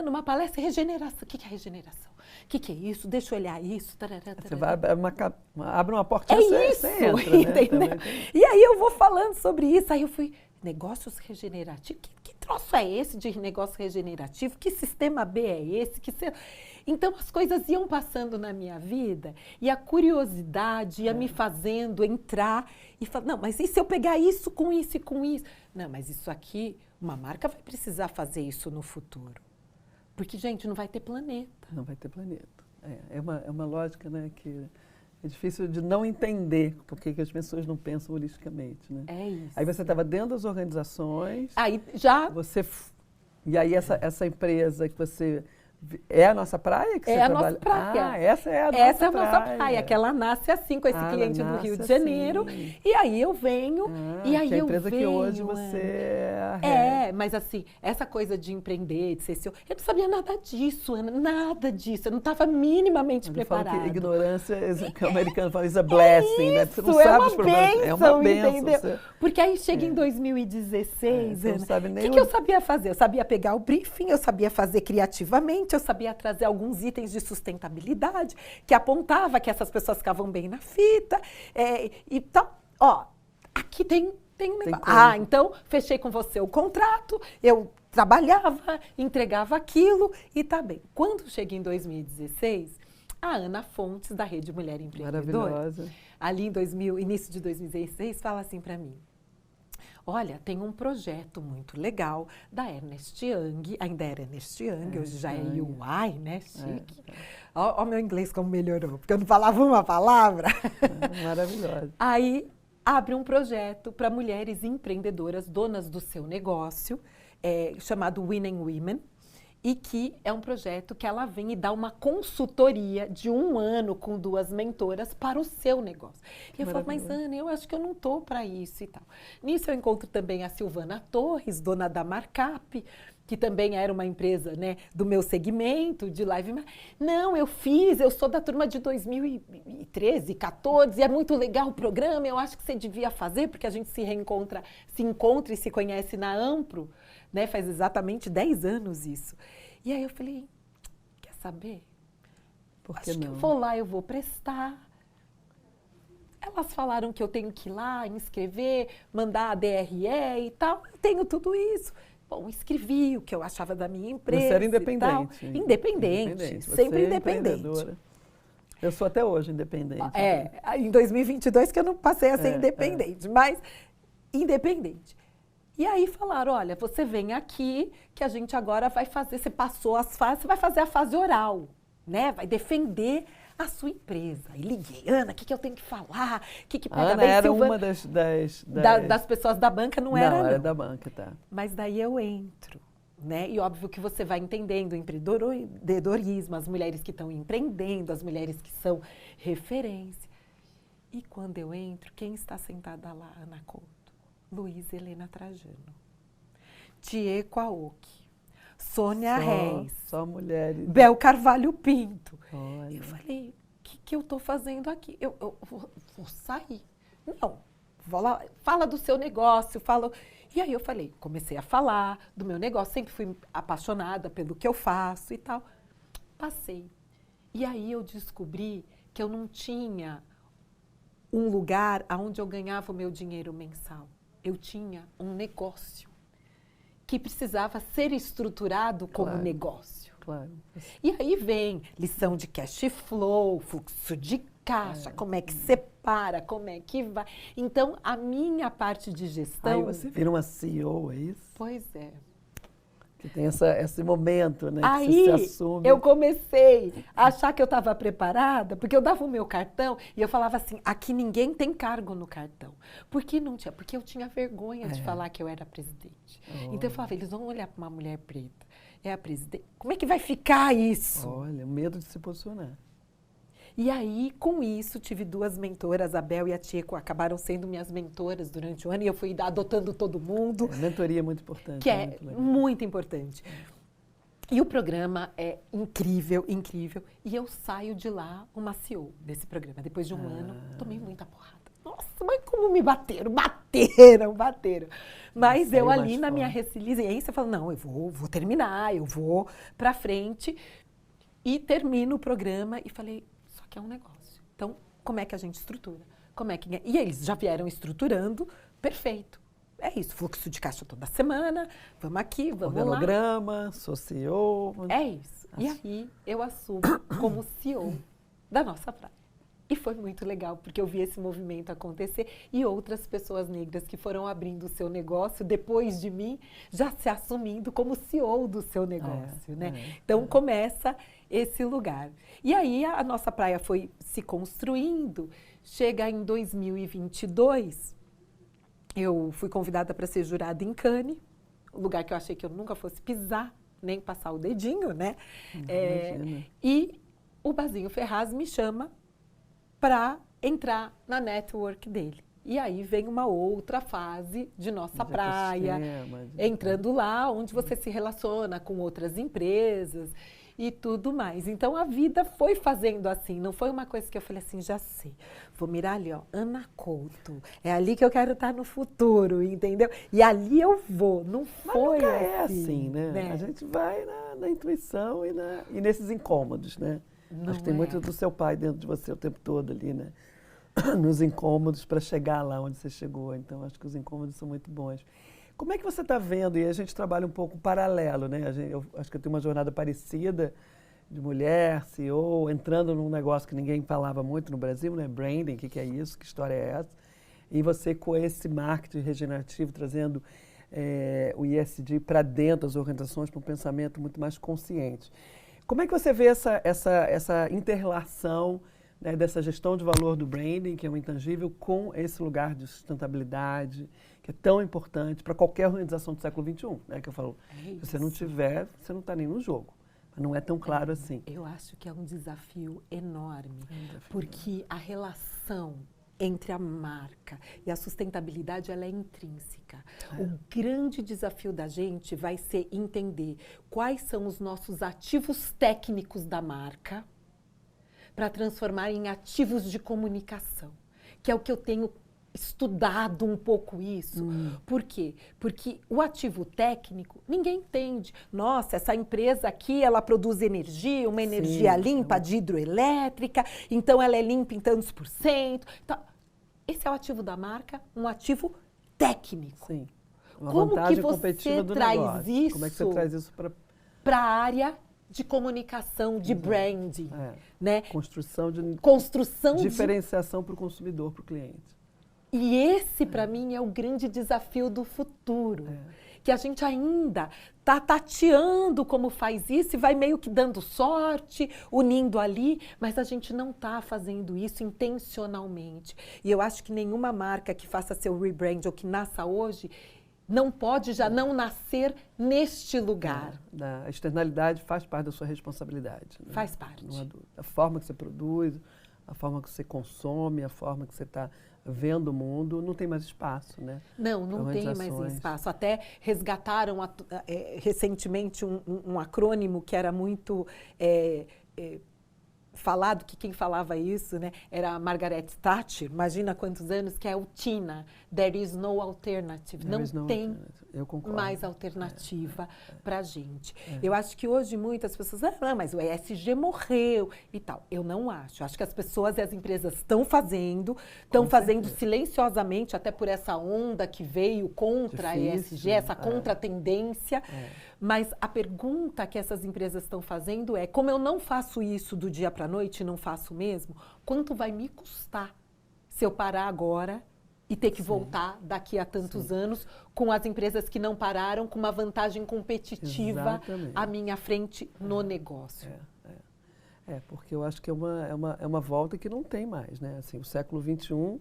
numa palestra, regeneração. O que é regeneração? O que é isso? Deixa eu olhar isso. Você vai, abre uma portinha, você entra, entendeu? Né? E aí eu vou falando sobre isso, aí eu fui, negócios regenerativos, que troço é esse de negócio regenerativo? Que sistema B é esse? Então, as coisas iam passando na minha vida e a curiosidade ia me fazendo entrar e falar, não, mas e se eu pegar isso com isso e com isso? Não, mas isso aqui, uma marca vai precisar fazer isso no futuro. Porque, gente, não vai ter planeta. Não vai ter planeta. É uma lógica, né, que é difícil de não entender por que as pessoas não pensam holisticamente, né? É isso. Aí você estava dentro das organizações. Aí já... E aí essa empresa que você É a nossa praia que você trabalha? É a nossa praia. Ah, essa é a nossa praia. Essa é a nossa praia, que ela nasce assim, com esse cliente do Rio de Janeiro. Assim. E aí eu venho, e aí que é a eu empresa venho, que hoje você mas assim, essa coisa de empreender, de ser CEO, eu não sabia nada disso, Ana, nada disso. Eu não estava minimamente preparada. Que ignorância, que o americano fala, is a blessing, né? Você não é sabe uma os problemas. É uma bênção. Entendeu? Você... Porque aí chega em 2016, Ana, o que eu sabia fazer? Eu sabia pegar o briefing, eu sabia fazer criativamente, eu sabia trazer alguns itens de sustentabilidade, que apontava que essas pessoas ficavam bem na fita, e tal. Ó, aqui tem um negócio. Então, fechei com você o contrato, eu trabalhava, entregava aquilo e tá bem. Quando cheguei em 2016, a Ana Fontes, da Rede Mulher Empreendedora, maravilhosa, ali em início de 2016, fala assim para mim: olha, tem um projeto muito legal da Ernst Young, ainda era Ernst Young, hoje já é UI, né? Chique. Ó, meu inglês como melhorou, porque eu não falava uma palavra. Maravilhosa. Aí abre um projeto para mulheres empreendedoras, donas do seu negócio, chamado Winning Women, e que é um projeto que ela vem e dá uma consultoria de 1 ano com 2 mentoras para o seu negócio. E eu falo, mas Ana, eu acho que eu não estou para isso e tal. Nisso eu encontro também a Silvana Torres, dona da Markup, que também era uma empresa, né, do meu segmento de live. Não, eu sou da turma de 2013, 14, é muito legal o programa, eu acho que você devia fazer, porque a gente se encontra e se conhece na Ampro, né, faz exatamente 10 anos isso. E aí eu falei, quer saber? Acho que eu vou lá, eu vou prestar. Elas falaram que eu tenho que ir lá, inscrever, mandar a DRE e tal, eu tenho tudo isso. Bom, escrevi o que eu achava da minha empresa. Você era independente. Independente, sempre independente. Eu sou até hoje independente. Em 2022 que eu não passei a ser independente, mas independente. E aí falaram, olha, você vem aqui que a gente agora vai fazer, você passou as fases, você vai fazer a fase oral, né? Vai defender a sua empresa. E liguei, Ana, o que eu tenho que falar? O que pega Ana bem, era Silvana? uma das pessoas da banca, não era. Não, era da banca, tá. Mas daí eu entro, né? E óbvio que você vai entendendo o empreendedorismo, as mulheres que estão empreendendo, as mulheres que são referência. E quando eu entro, quem está sentada lá, Ana Couto? Luísa Helena Trajano, Tieco Aoki, Sônia Reis, só mulheres. Bel Carvalho Pinto. Olha. Eu falei, o que eu estou fazendo aqui? Eu vou sair. Não, vou lá, fala do seu negócio, fala. E aí eu falei, comecei a falar do meu negócio, sempre fui apaixonada pelo que eu faço e tal. Passei. E aí eu descobri que eu não tinha um lugar onde eu ganhava o meu dinheiro mensal. Eu tinha um negócio que precisava ser estruturado como negócio. Claro. E aí vem lição de cash flow, fluxo de caixa, como é que separa, como é que vai. Então, a minha parte de gestão... Aí você vira uma CEO, é isso? Pois é. Que tem esse momento, né? Aí, que você se assume. eu comecei a achar que eu estava preparada, porque eu dava o meu cartão e eu falava assim, aqui ninguém tem cargo no cartão. Por que não tinha? Porque eu tinha vergonha de falar que eu era presidente. Então eu falava, eles vão olhar para uma mulher preta, é a presidente. Como é que vai ficar isso? Olha, o medo de se posicionar. E aí, com isso, tive 2 mentoras, a Bel e a Tieco, acabaram sendo minhas mentoras durante o ano e eu fui adotando todo mundo. Mentoria é muito importante. Que é muito importante. E o programa é incrível, incrível. E eu saio de lá uma CEO desse programa. Depois de 1 ano, tomei muita porrada. Nossa, mas como me bateram? Bateram. Mas eu ali na minha resiliência, falo, não, eu vou terminar, eu vou pra frente. E termino o programa e falei, só que é um negócio. Então, como é que a gente estrutura? Como é que... E eles já vieram estruturando, perfeito. É isso, fluxo de caixa toda semana, vamos aqui, vamos lá. Organograma, CEO. É isso. E aí eu assumo como CEO da nossa praia. E foi muito legal, porque eu vi esse movimento acontecer e outras pessoas negras que foram abrindo o seu negócio depois de mim, já se assumindo como CEO do seu negócio, né? Então começa esse lugar. E aí a nossa praia foi se construindo, chega em 2022, eu fui convidada para ser jurada em Cannes, um lugar que eu achei que eu nunca fosse pisar, nem passar o dedinho, né? Imagina. E o Basinho Ferraz me chama para entrar na network dele. E aí vem uma outra fase de nossa praia, entrando lá onde você se relaciona com outras empresas e tudo mais. Então a vida foi fazendo assim, não foi uma coisa que eu falei assim, já sei, vou mirar ali, ó, Ana Couto, é ali que eu quero estar no futuro, entendeu? E ali eu vou, não foi nunca assim. É assim, né? A gente vai na intuição e nesses incômodos, né? Acho que tem muito do seu pai dentro de você o tempo todo ali, né? Nos incômodos para chegar lá onde você chegou. Então, acho que os incômodos são muito bons. Como é que você está vendo? E a gente trabalha um pouco paralelo, né? Eu acho que eu tenho uma jornada parecida de mulher, CEO, entrando num negócio que ninguém falava muito no Brasil, né? Branding, o que é isso? Que história é essa? E você com esse marketing regenerativo, trazendo o ESG para dentro das organizações, para um pensamento muito mais consciente. Como é que você vê essa interrelação, né, dessa gestão de valor do branding, que é um intangível, com esse lugar de sustentabilidade, que é tão importante para qualquer organização do século XXI, né, que eu falo, se você não tiver, você não está nem no jogo. Mas não é tão claro assim. Eu acho que é um desafio enorme, porque a relação entre a marca e a sustentabilidade, ela é intrínseca. O grande desafio da gente vai ser entender quais são os nossos ativos técnicos da marca, para transformar em ativos de comunicação, que é o que eu tenho estudado um pouco isso. Por quê? Porque o ativo técnico, ninguém entende. Nossa, essa empresa aqui, ela produz energia, uma energia limpa de hidroelétrica, então ela é limpa em tantos %. Então, esse é o ativo da marca, um ativo técnico. Sim. Uma Como vantagem que você competitiva do traz negócio. isso? Como é que você traz isso para a área de comunicação, de branding, né? Construção de diferenciação para o consumidor, para o cliente. E esse, para mim, é o grande desafio do futuro. Que a gente ainda está tateando como faz isso e vai meio que dando sorte, unindo ali, mas a gente não está fazendo isso intencionalmente. E eu acho que nenhuma marca que faça seu rebrand ou que nasça hoje não pode já não nascer neste lugar. A externalidade faz parte da sua responsabilidade. Né? Faz parte. Não há dúvida. A forma que você produz, a forma que você consome, a forma que você está vendo o mundo, não tem mais espaço, né? Não tem mais espaço. Até resgataram recentemente um acrônimo que era muito falado, que quem falava isso, né, era a Margaret Thatcher, imagina quantos anos, que é o TINA, There is no alternative, não tem mais alternativa para a gente. Eu acho que hoje muitas pessoas, mas o ESG morreu e tal. Eu não acho. Acho que as pessoas e as empresas estão fazendo silenciosamente, até por essa onda que veio contra a ESG, essa contratendência. Mas a pergunta que essas empresas estão fazendo é, como eu não faço isso do dia para a noite, não faço mesmo, quanto vai me custar se eu parar agora e ter que voltar daqui a tantos anos com as empresas que não pararam, com uma vantagem competitiva à minha frente no negócio? Porque eu acho que é uma volta que não tem mais, né? Assim, o século XXI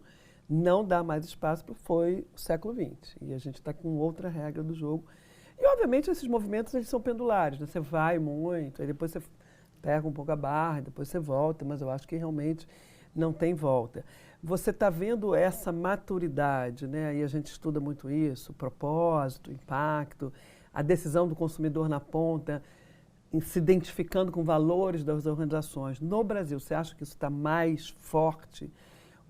não dá mais espaço para foi o século XX. E a gente está com outra regra do jogo. E, obviamente, esses movimentos eles são pendulares, né? Você vai muito, aí depois você pega um pouco a barra, depois você volta, mas eu acho que realmente não tem volta. Você está vendo essa maturidade, né? E a gente estuda muito isso, o propósito, o impacto, a decisão do consumidor na ponta, se identificando com valores das organizações. No Brasil, você acha que isso está mais forte?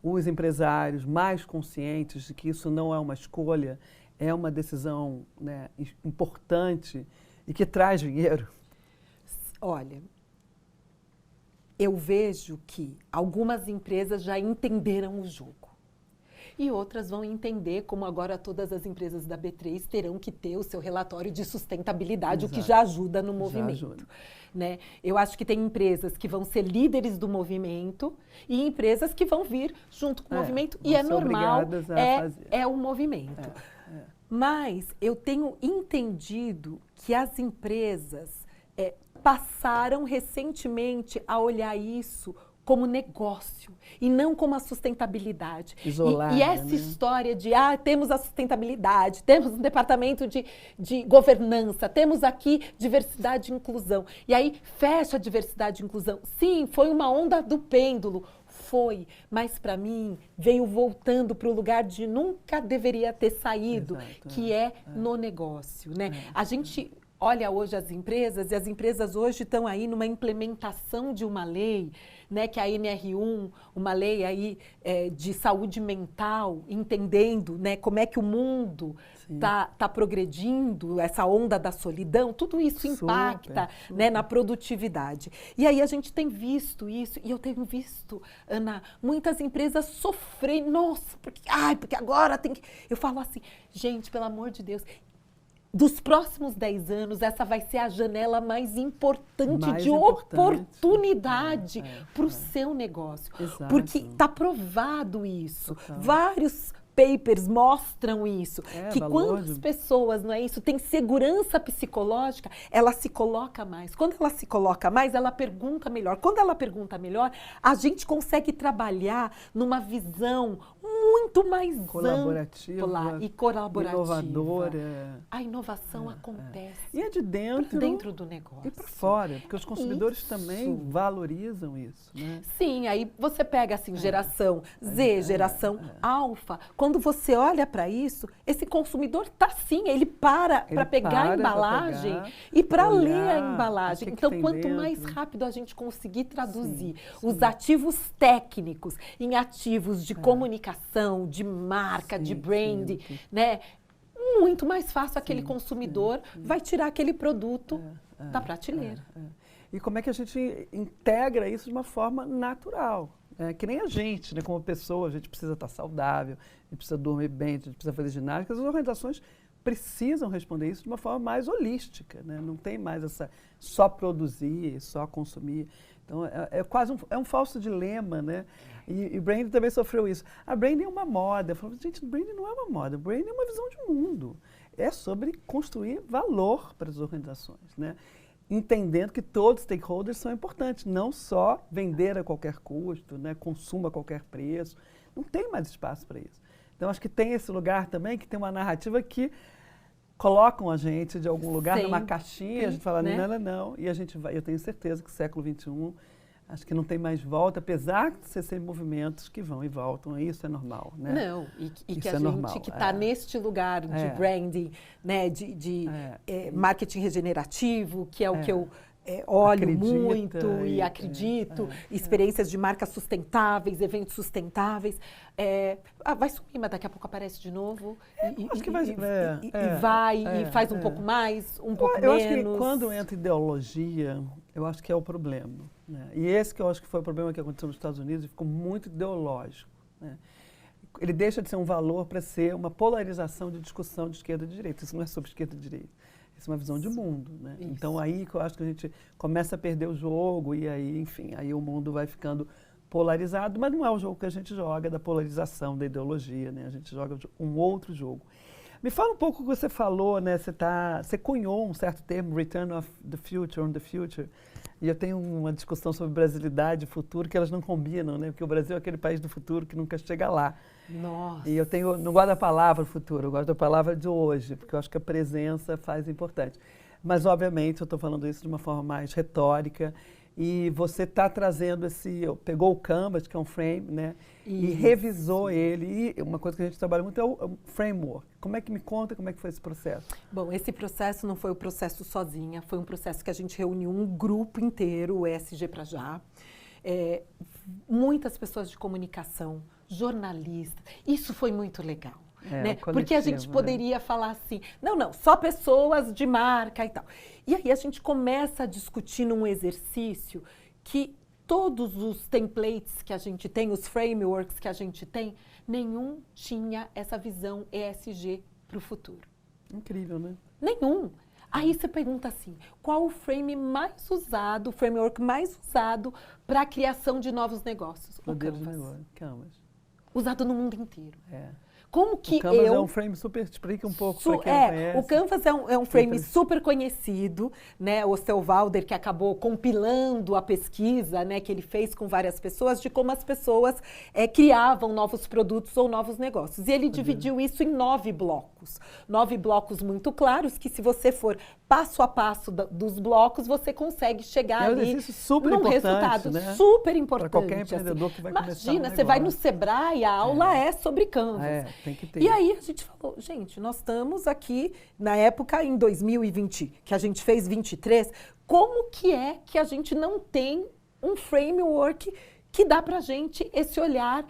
Os empresários mais conscientes de que isso não é uma escolha, é uma decisão, né, importante e que traz dinheiro? Olha, eu vejo que algumas empresas já entenderam o jogo. E outras vão entender, como agora todas as empresas da B3 terão que ter o seu relatório de sustentabilidade, o que já ajuda no movimento. Né? Eu acho que tem empresas que vão ser líderes do movimento e empresas que vão vir junto com o movimento, e é normal, é o movimento. Mas eu tenho entendido que as empresas passaram recentemente a olhar isso como negócio e não como a sustentabilidade. Isolada, e essa né? história de, temos a sustentabilidade, temos um departamento de governança, temos aqui diversidade e inclusão. E aí fecha a diversidade e inclusão. Sim, foi uma onda do pêndulo. Foi, mas para mim veio voltando para o lugar de nunca deveria ter saído, Exato, que é no negócio, né? A gente olha hoje as empresas, e as empresas hoje estão aí numa implementação de uma lei, né, que é a NR1, uma lei aí de saúde mental, entendendo, né, como é que o mundo tá progredindo, essa onda da solidão, tudo isso impacta, né, na produtividade. E aí a gente tem visto isso, e eu tenho visto, Ana, muitas empresas sofrerem, nossa, porque agora tem que... Eu falo assim, gente, pelo amor de Deus, dos próximos 10 anos, essa vai ser a janela mais importante de oportunidade para o seu negócio. Exato. Porque está provado isso. Total. Vários papers mostram isso. Que valor quando as pessoas, não é isso, têm segurança psicológica, ela se coloca mais. Quando ela se coloca mais, ela pergunta melhor. Quando ela pergunta melhor, a gente consegue trabalhar numa visão muito mais colaborativa ampla e colaborativa. Inovadora. A inovação acontece. E é de dentro do negócio. E para fora, porque os consumidores também valorizam isso, né? Sim, aí você pega assim, geração Z, geração alfa. Quando você olha para isso, esse consumidor tá sim, ele para pegar a embalagem e para ler a embalagem. Então, quanto mais rápido a gente conseguir traduzir os ativos técnicos em ativos de comunicação, de marca, de brand, né? Muito mais fácil aquele consumidor vai tirar aquele produto da prateleira. E como é que a gente integra isso de uma forma natural? Que nem a gente, né, como pessoa, a gente precisa estar saudável, a gente precisa dormir bem, a gente precisa fazer ginástica. As organizações precisam responder isso de uma forma mais holística, né? Não tem mais essa só produzir, só consumir. Então, é quase um falso dilema, né? E branding também sofreu isso. A branding é uma moda. Eu falo, gente, branding não é uma moda, branding é uma visão de mundo. É sobre construir valor para as organizações, né? Entendendo que todos os stakeholders são importantes, não só vender a qualquer custo, né? Consumo a qualquer preço. Não tem mais espaço para isso. Então, acho que tem esse lugar também, que tem uma narrativa que colocam a gente de algum lugar numa caixinha, a gente fala, né? não, e a gente vai. Eu tenho certeza que o século XXI, acho que não tem mais volta, apesar de ser movimentos que vão e voltam, isso é normal, né? Não, e que a gente normal, que está neste lugar de branding, né, de marketing regenerativo, que é o que eu olho muito e acredito, experiências de marcas sustentáveis, eventos sustentáveis. Vai sumir, mas daqui a pouco aparece de novo acho que vai, e faz um pouco mais, um pouco eu menos. Acho que quando entra ideologia, eu acho que é o problema. Né? E esse que eu acho que foi o problema que aconteceu nos Estados Unidos, e ficou muito ideológico. Né? Ele deixa de ser um valor para ser uma polarização de discussão de esquerda e de direita. Isso não é sobre esquerda e direita. Isso é uma visão de mundo, né? Então, aí que eu acho que a gente começa a perder o jogo e aí, enfim, aí o mundo vai ficando polarizado, mas não é o jogo que a gente joga da polarização, da ideologia, né? A gente joga um outro jogo. Me fala um pouco o que você falou, né? Você cunhou um certo termo, Return of the Future, on the Future, e eu tenho uma discussão sobre brasilidade e futuro que elas não combinam, né? Porque o Brasil é aquele país do futuro que nunca chega lá. Nossa. E eu não gosto da palavra futuro, eu gosto da palavra de hoje, porque eu acho que a presença faz importante. Mas, obviamente, eu estou falando isso de uma forma mais retórica, e você está trazendo pegou o Canvas, que é um frame, né? E revisou ele. E uma coisa que a gente trabalha muito é o framework. Me conta como é que foi esse processo? Bom, esse processo não foi um processo sozinha, foi um processo que a gente reuniu um grupo inteiro, o ESG pra Já. Muitas pessoas de comunicação, jornalistas. Isso foi muito legal. Né? Porque a gente poderia falar assim, não, só pessoas de marca e tal. E aí a gente começa a discutir num exercício que todos os templates que a gente tem, os frameworks que a gente tem, nenhum tinha essa visão ESG para o futuro. Incrível, né? Nenhum. Aí você pergunta assim, qual o framework mais usado para a criação de novos negócios? O Canvas. Usado no mundo inteiro. Como que o Canvas é um frame super, explica um pouco para quem não conhece. O Canvas é um frame super conhecido, né? O Osterwalder, que acabou compilando a pesquisa, né, que ele fez com várias pessoas, de como as pessoas criavam novos produtos ou novos negócios. E ele dividiu isso em 9 blocos. 9 blocos muito claros, que se você for passo a passo dos blocos, você consegue chegar ali super num resultado, né? super importante. Para qualquer empreendedor que vai começar Imagina, você vai no Sebrae, a aula é sobre Canvas. Tem que ter. E aí a gente falou, gente, nós estamos aqui, na época, em 2020, que a gente fez 23, como que é que a gente não tem um framework que dá pra gente esse olhar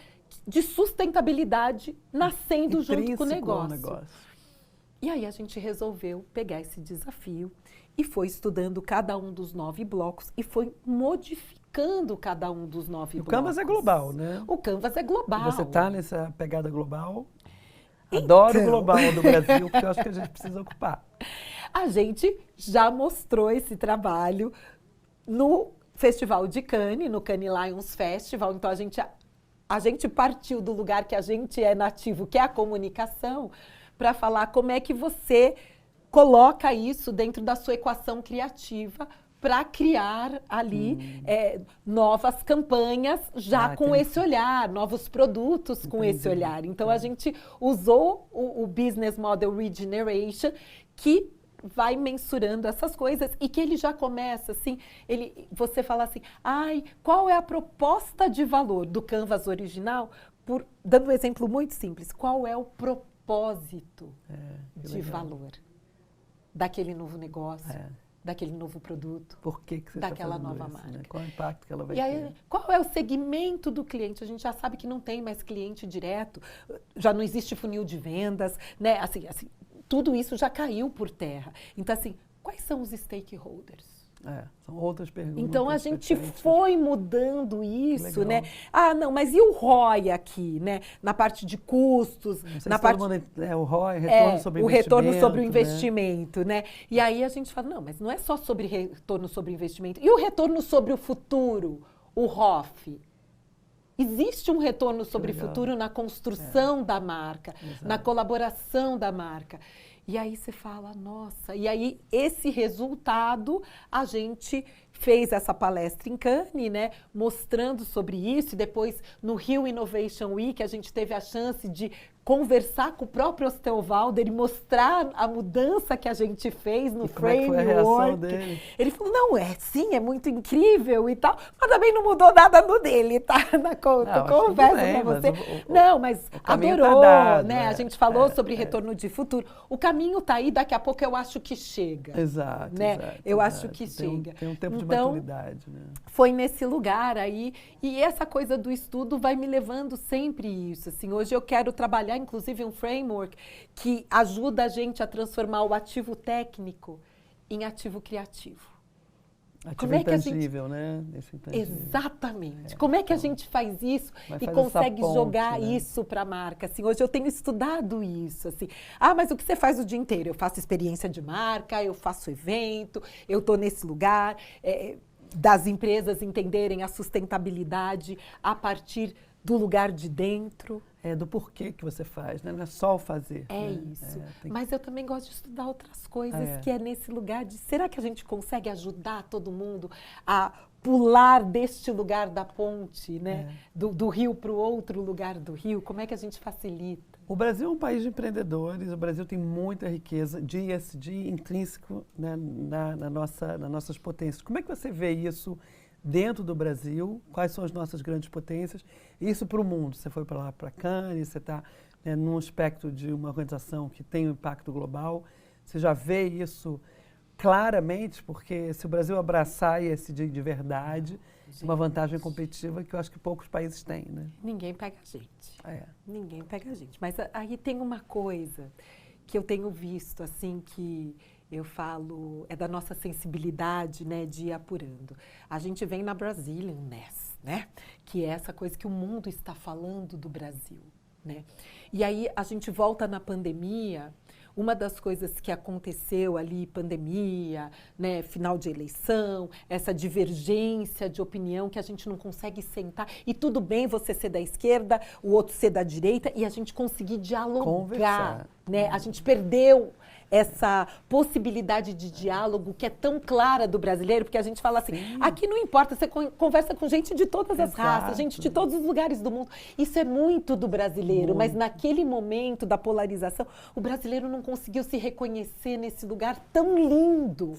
de sustentabilidade nascendo junto com o negócio? E aí a gente resolveu pegar esse desafio e foi estudando cada um dos 9 blocos e foi modificando cada um dos 9 blocos. O Canvas é global, né? O Canvas é global. Você está nessa pegada global? Adoro o global do Brasil, porque eu acho que a gente precisa ocupar. A gente já mostrou esse trabalho no Festival de Cannes, no Cannes Lions Festival. Então, a gente partiu do lugar que a gente é nativo, que é a comunicação, para falar como é que você coloca isso dentro da sua equação criativa para criar ali novas campanhas já com esse olhar, novos produtos com esse olhar. Então, a gente usou o Business Model Regeneration, que vai mensurando essas coisas e que ele já começa assim, você fala assim, qual é a proposta de valor do Canvas original? Dando um exemplo muito simples, qual é o propósito de valor daquele novo negócio? Daquele novo produto, por que você daquela nova isso, marca. Né? Qual é o impacto que ela vai ter? Aí, qual é o segmento do cliente? A gente já sabe que não tem mais cliente direto, já não existe funil de vendas, né? Assim, tudo isso já caiu por terra. Então, assim, quais são os stakeholders? São outras perguntas. Então, a gente foi mudando isso, né? Não, mas e o ROI aqui, né? Na parte de custos, na parte... o ROI, retorno sobre o investimento. O retorno sobre o investimento, né? E aí a gente fala, não, mas não é só sobre retorno sobre o investimento. E o retorno sobre o futuro, o ROF? Existe um retorno sobre o futuro na construção da marca, na colaboração da marca. E aí você fala, nossa, e aí esse resultado a gente fez essa palestra em Cannes, né, mostrando sobre isso, e depois no Rio Innovation Week a gente teve a chance de conversar com o próprio Osterwalder e mostrar a mudança que a gente fez no framework. Como é que foi a reação dele? Ele falou, não, sim, é muito incrível e tal, mas também não mudou nada no dele, tá? Na conversa com você. Mas adorou, tá dado, né? A gente falou sobre retorno de futuro. O caminho tá aí, daqui a pouco eu acho que chega. Exato, né? Eu acho que chega. Tem um tempo de maturidade, né? Foi nesse lugar aí, e essa coisa do estudo vai me levando sempre isso, assim. Hoje eu quero trabalhar inclusive um framework que ajuda a gente a transformar o ativo técnico em ativo criativo. Ativo intangível, né? Exatamente. Como é que a gente faz isso e consegue jogar isso para a marca? Assim, hoje eu tenho estudado isso. Assim. Mas o que você faz o dia inteiro? Eu faço experiência de marca, eu faço evento, eu estou nesse lugar, das empresas entenderem a sustentabilidade a partir do lugar de dentro. Do porquê que você faz, né? Não é só o fazer. Isso. Mas eu também gosto de estudar outras coisas, que é nesse lugar de... Será que a gente consegue ajudar todo mundo a pular deste lugar da ponte, né? Do rio para o outro lugar do rio? Como é que a gente facilita? O Brasil é um país de empreendedores, o Brasil tem muita riqueza de ESG intrínseco, né, nas nossas potências. Como é que você vê isso dentro do Brasil? Quais são as nossas grandes potências? Isso para o mundo. Você foi para lá, para Cannes, você está num aspecto de uma organização que tem um impacto global. Você já vê isso claramente, porque se o Brasil abraçar ESG de verdade, uma vantagem competitiva que eu acho que poucos países têm, né? Ninguém pega a gente. Ninguém pega a gente. Mas aí tem uma coisa que eu tenho visto, assim, que eu falo, é da nossa sensibilidade, né, de ir apurando. A gente vem na Brazilian Ness, né, que é essa coisa que o mundo está falando do Brasil, né. E aí a gente volta na pandemia, uma das coisas que aconteceu ali, pandemia, né, final de eleição, essa divergência de opinião que a gente não consegue sentar, e tudo bem você ser da esquerda, o outro ser da direita, e a gente conseguir dialogar, conversar, né? A gente perdeu essa possibilidade de diálogo que é tão clara do brasileiro, porque a gente fala assim, aqui não importa, você conversa com gente de todas as raças, gente de todos os lugares do mundo. Isso é muito do brasileiro, mas naquele momento da polarização, o brasileiro não conseguiu se reconhecer nesse lugar tão lindo,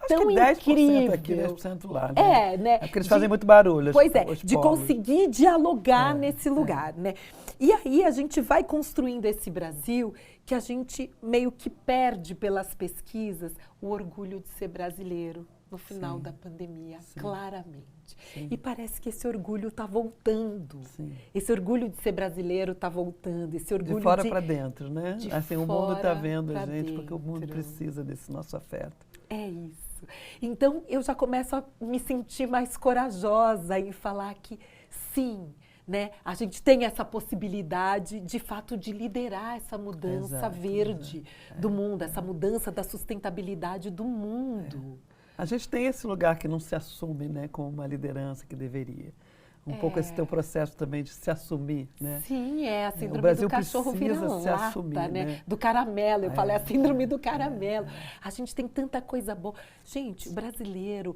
tão Acho que 10% incrível. aqui, 10% lá, né? Né? É porque eles fazem muito barulho. Pois é, os de polos. conseguir dialogar nesse lugar, né? E aí a gente vai construindo esse Brasil que a gente meio que perde pelas pesquisas o orgulho de ser brasileiro no final da pandemia, claramente. E parece que esse orgulho está voltando. Esse orgulho de ser brasileiro está voltando. Esse orgulho de fora para dentro, né? Assim, o mundo está vendo a gente, dentro. porque o mundo precisa desse nosso afeto. É isso. Então, eu já começo a me sentir mais corajosa em falar que sim, né? A gente tem essa possibilidade, de fato, de liderar essa mudança verde do mundo, essa mudança da sustentabilidade do mundo. A gente tem esse lugar que não se assume, né, como uma liderança que deveria. Um pouco esse teu processo também de se assumir, né? Sim, é a síndrome o Brasil do cachorro precisa se vira-lata, assumir, né? Do caramelo, eu falei a síndrome do caramelo. A gente tem tanta coisa boa. Gente, o brasileiro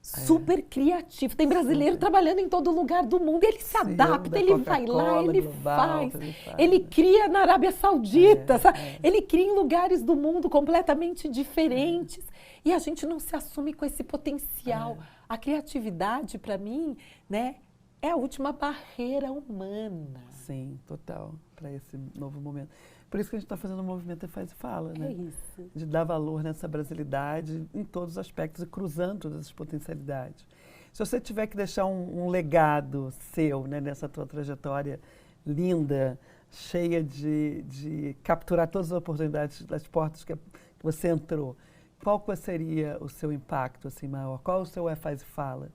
super criativo. Tem brasileiro trabalhando em todo lugar do mundo. Ele se adapta, ele vai lá, ele faz. Ele cria na Arábia Saudita, sabe? Ele cria em lugares do mundo completamente diferentes. E a gente não se assume com esse potencial. A criatividade, para mim, né, é a última barreira humana. Sim, total, para esse novo momento. Por isso que a gente está fazendo o movimento Faz e Fala, né? É isso. De dar valor nessa brasilidade em todos os aspectos e cruzando todas as potencialidades. Se você tiver que deixar um legado seu, né, nessa tua trajetória linda, cheia de capturar todas as oportunidades, das portas que você entrou, qual seria o seu impacto assim, maior? Qual o seu Faz e Fala?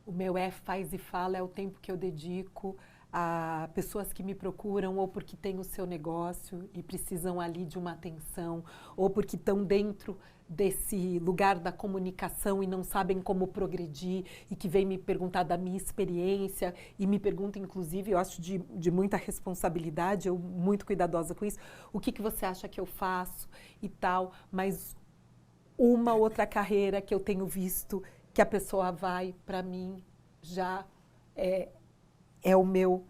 O meu Faz e Fala é o tempo que eu dedico a pessoas que me procuram ou porque têm o seu negócio e precisam ali de uma atenção, ou porque estão dentro desse lugar da comunicação e não sabem como progredir e que vêm me perguntar da minha experiência e me perguntam, inclusive, eu acho de muita responsabilidade, eu muito cuidadosa com isso, o que você acha que eu faço e tal, mas uma outra carreira que eu tenho visto que a pessoa vai, para mim, já é o meu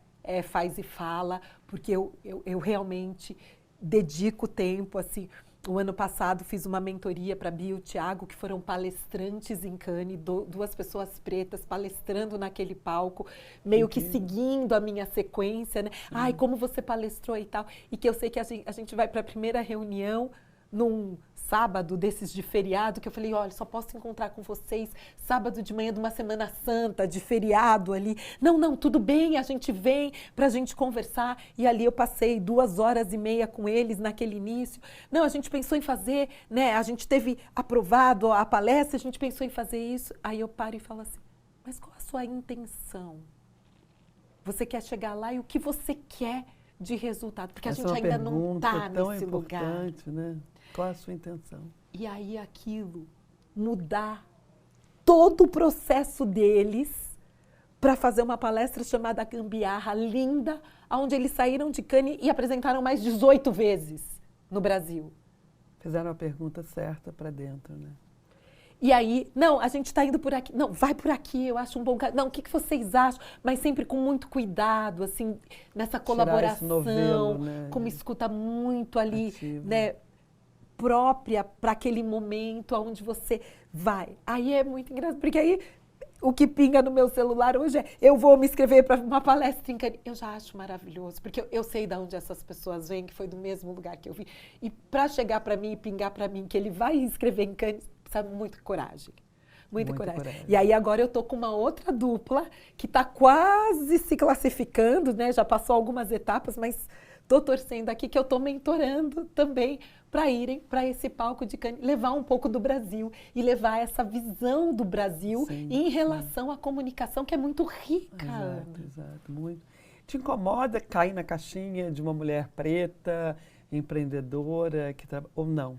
Faz e Fala, porque eu realmente dedico tempo, assim. O ano passado fiz uma mentoria para Bia e o Thiago, que foram palestrantes em Cannes, duas pessoas pretas palestrando naquele palco, meio que seguindo a minha sequência, né? Ai, como você palestrou e tal. E que eu sei que a gente vai para a primeira reunião num sábado desses de feriado, que eu falei, olha, só posso encontrar com vocês sábado de manhã de uma Semana Santa, de feriado ali. Não, tudo bem, a gente vem para a gente conversar. E ali eu passei 2h30 com eles naquele início. Não, a gente pensou em fazer, né? A gente teve aprovado a palestra, a gente pensou em fazer isso. Aí eu paro e falo assim, mas qual a sua intenção? Você quer chegar lá e o que você quer de resultado? Porque a gente ainda não está nesse lugar. Né? Qual a sua intenção? E aí aquilo, mudar todo o processo deles para fazer uma palestra chamada Gambiarra, linda, onde eles saíram de Cannes e apresentaram mais 18 vezes no Brasil. Fizeram a pergunta certa para dentro, né? E aí, não, a gente está indo por aqui. Não, vai por aqui, eu acho um bom caminho. Não, o que vocês acham? Mas sempre com muito cuidado, assim, nessa colaboração, novelo, né? Com uma escuta muito ali, ativa, né, própria para aquele momento onde você vai. Aí é muito engraçado, porque aí o que pinga no meu celular hoje é eu vou me inscrever para uma palestra em Cannes. Eu já acho maravilhoso, porque eu sei de onde essas pessoas vêm, que foi do mesmo lugar que eu vim. E para chegar para mim e pingar para mim que ele vai inscrever em Cannes, precisa muita coragem. Muita coragem. E aí agora eu tô com uma outra dupla que está quase se classificando, né? Já passou algumas etapas, mas estou torcendo aqui que eu estou mentorando também para irem para esse palco de Cannes, levar um pouco do Brasil e levar essa visão do Brasil em relação à comunicação, que é muito rica. Exato, muito. Te incomoda cair na caixinha de uma mulher preta, empreendedora, ou não?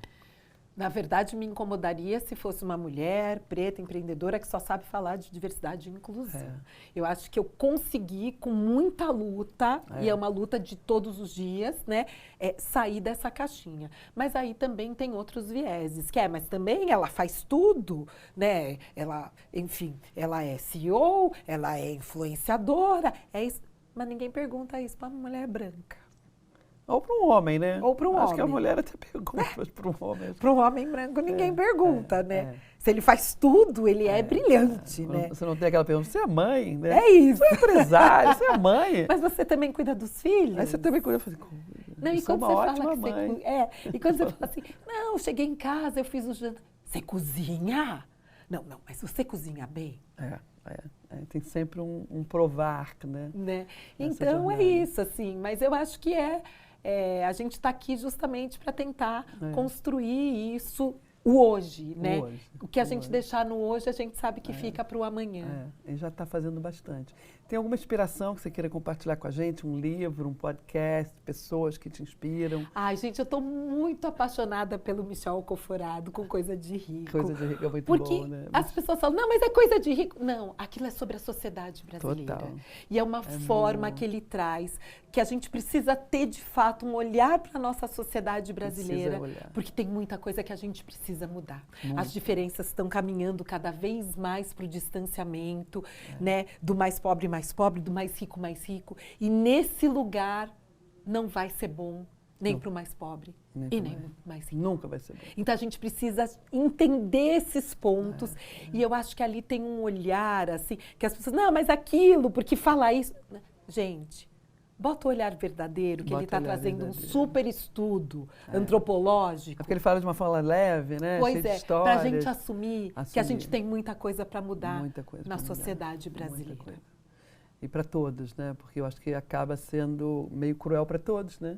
Na verdade, me incomodaria se fosse uma mulher preta, empreendedora, que só sabe falar de diversidade e inclusão. Eu acho que eu consegui, com muita luta, e é uma luta de todos os dias, né, sair dessa caixinha. Mas aí também tem outros vieses, mas também ela faz tudo, né? Ela, enfim, ela é CEO, ela é influenciadora, isso, mas ninguém pergunta isso para uma mulher branca. Ou para um homem, né? Ou para um homem. Acho que a mulher até pergunta, mas para um homem... Para um homem branco ninguém pergunta, né? Se ele faz tudo, ele é brilhante, né? Você não tem aquela pergunta, você é mãe, né? É isso. Você é empresária, você é mãe. Mas você também cuida dos filhos? Aí você também cuida... Não, e quando você fala que você... E quando você fala assim, não, cheguei em casa, eu fiz o jantar. Você cozinha? Não, mas você cozinha bem? Tem sempre um provar, né? Então é isso, assim. Mas eu acho que a gente está aqui justamente para tentar construir isso, o hoje, né? O que a gente deixar no hoje, a gente sabe que fica para o amanhã. E já está fazendo bastante. Tem alguma inspiração que você queira compartilhar com a gente? Um livro, um podcast, pessoas que te inspiram? Ai, gente, eu estou muito apaixonada pelo Michel Alcoforado com Coisa de Rico. Coisa de Rico é muito bom, né? Porque as pessoas falam, não, mas é coisa de rico. Não, aquilo é sobre a sociedade brasileira. Total. E é uma forma que ele traz, que a gente precisa ter, de fato, um olhar para a nossa sociedade brasileira, porque tem muita coisa que a gente precisa mudar. As diferenças estão caminhando cada vez mais para o distanciamento, né, do mais pobre, do mais rico. E nesse lugar não vai ser bom nem para o mais pobre e nem para o mais rico. Nunca vai ser bom. Então a gente precisa entender esses pontos e eu acho que ali tem um olhar assim, que as pessoas, não, mas aquilo, porque fala isso. Gente, bota o olhar verdadeiro, que ele está trazendo um super estudo antropológico. Porque ele fala de uma forma leve, né? Pois cheia de histórias. Para a gente assumir que a gente tem muita coisa para mudar na sociedade brasileira. E para todos, né? Porque eu acho que acaba sendo meio cruel para todos, né?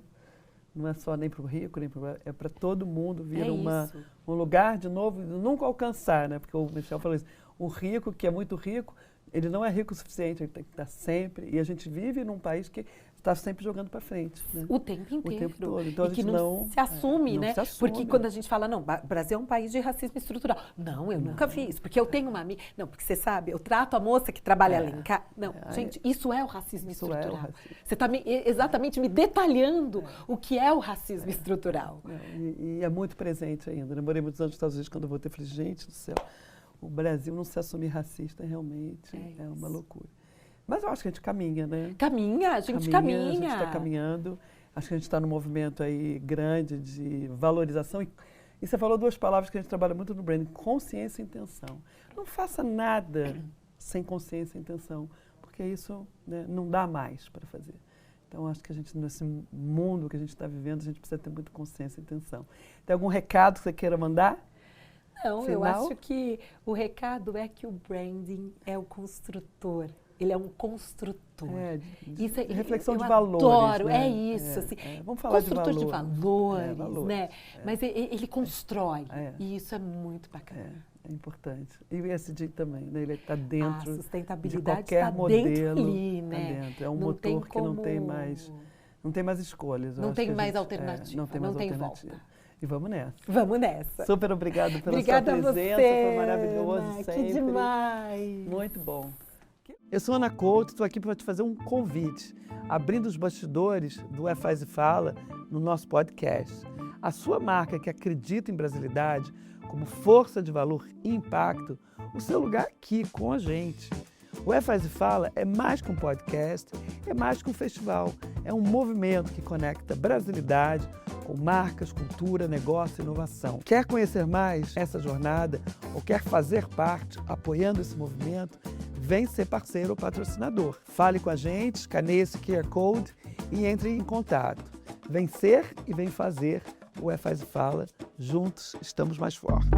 Não é só nem para o rico, nem para é para todo mundo vir um lugar de novo, nunca alcançar, né? Porque o Michel falou isso. O rico, que é muito rico, ele não é rico o suficiente, ele tem que estar sempre. E a gente vive num país que está sempre jogando para frente, né? O tempo inteiro. O tempo todo. Então, e que não se assume, né? Se assume. Porque quando a gente fala, não, o Brasil é um país de racismo estrutural. Não, eu nunca fiz, porque eu tenho uma amiga... Não, porque você sabe, eu trato a moça que trabalha lá em casa... Não, gente, isso é o racismo estrutural. É o racismo. Você está exatamente me detalhando o que é o racismo estrutural. E é muito presente ainda. Eu morei muitos anos nos Estados Unidos, quando eu voltei, eu falei, gente do céu, o Brasil não se assumir racista realmente é uma loucura. Mas eu acho que a gente caminha, né? A gente caminha. A gente está caminhando. Acho que a gente está num movimento aí grande de valorização. E você falou duas palavras que a gente trabalha muito no branding, consciência e intenção. Não faça nada sem consciência e intenção, porque isso, né, não dá mais para fazer. Então, acho que a gente, nesse mundo que a gente está vivendo, a gente precisa ter muita consciência e intenção. Tem algum recado que você queira mandar? Não, eu acho que o recado é que o branding é o construtor. Ele é um construtor. Isso é reflexão de valores. Adoro, né? Isso. Assim, vamos falar construtor de valores, né? Mas ele constrói. E isso é muito bacana. É importante. E o ESG também, né? Ele está dentro sustentabilidade de qualquer modelo. Ali, né? Tá dentro. É um motor que não tem mais escolhas. Não tem mais alternativa. Não tem volta. E vamos nessa. Vamos nessa. Super obrigado pela sua presença. Foi maravilhoso sempre. Que demais. Muito bom. Eu sou Ana Couto, estou aqui para te fazer um convite, abrindo os bastidores do Faz e Fala no nosso podcast. A sua marca que acredita em brasilidade como força de valor e impacto, o seu lugar aqui com a gente. O Faz e Fala é mais que um podcast, é mais que um festival, é um movimento que conecta brasilidade com marcas, cultura, negócio e inovação. Quer conhecer mais essa jornada ou quer fazer parte apoiando esse movimento? Vem ser parceiro ou patrocinador. Fale com a gente, escaneie esse QR Code e entre em contato. Vem ser e vem fazer o Faz e Fala. Juntos estamos mais fortes.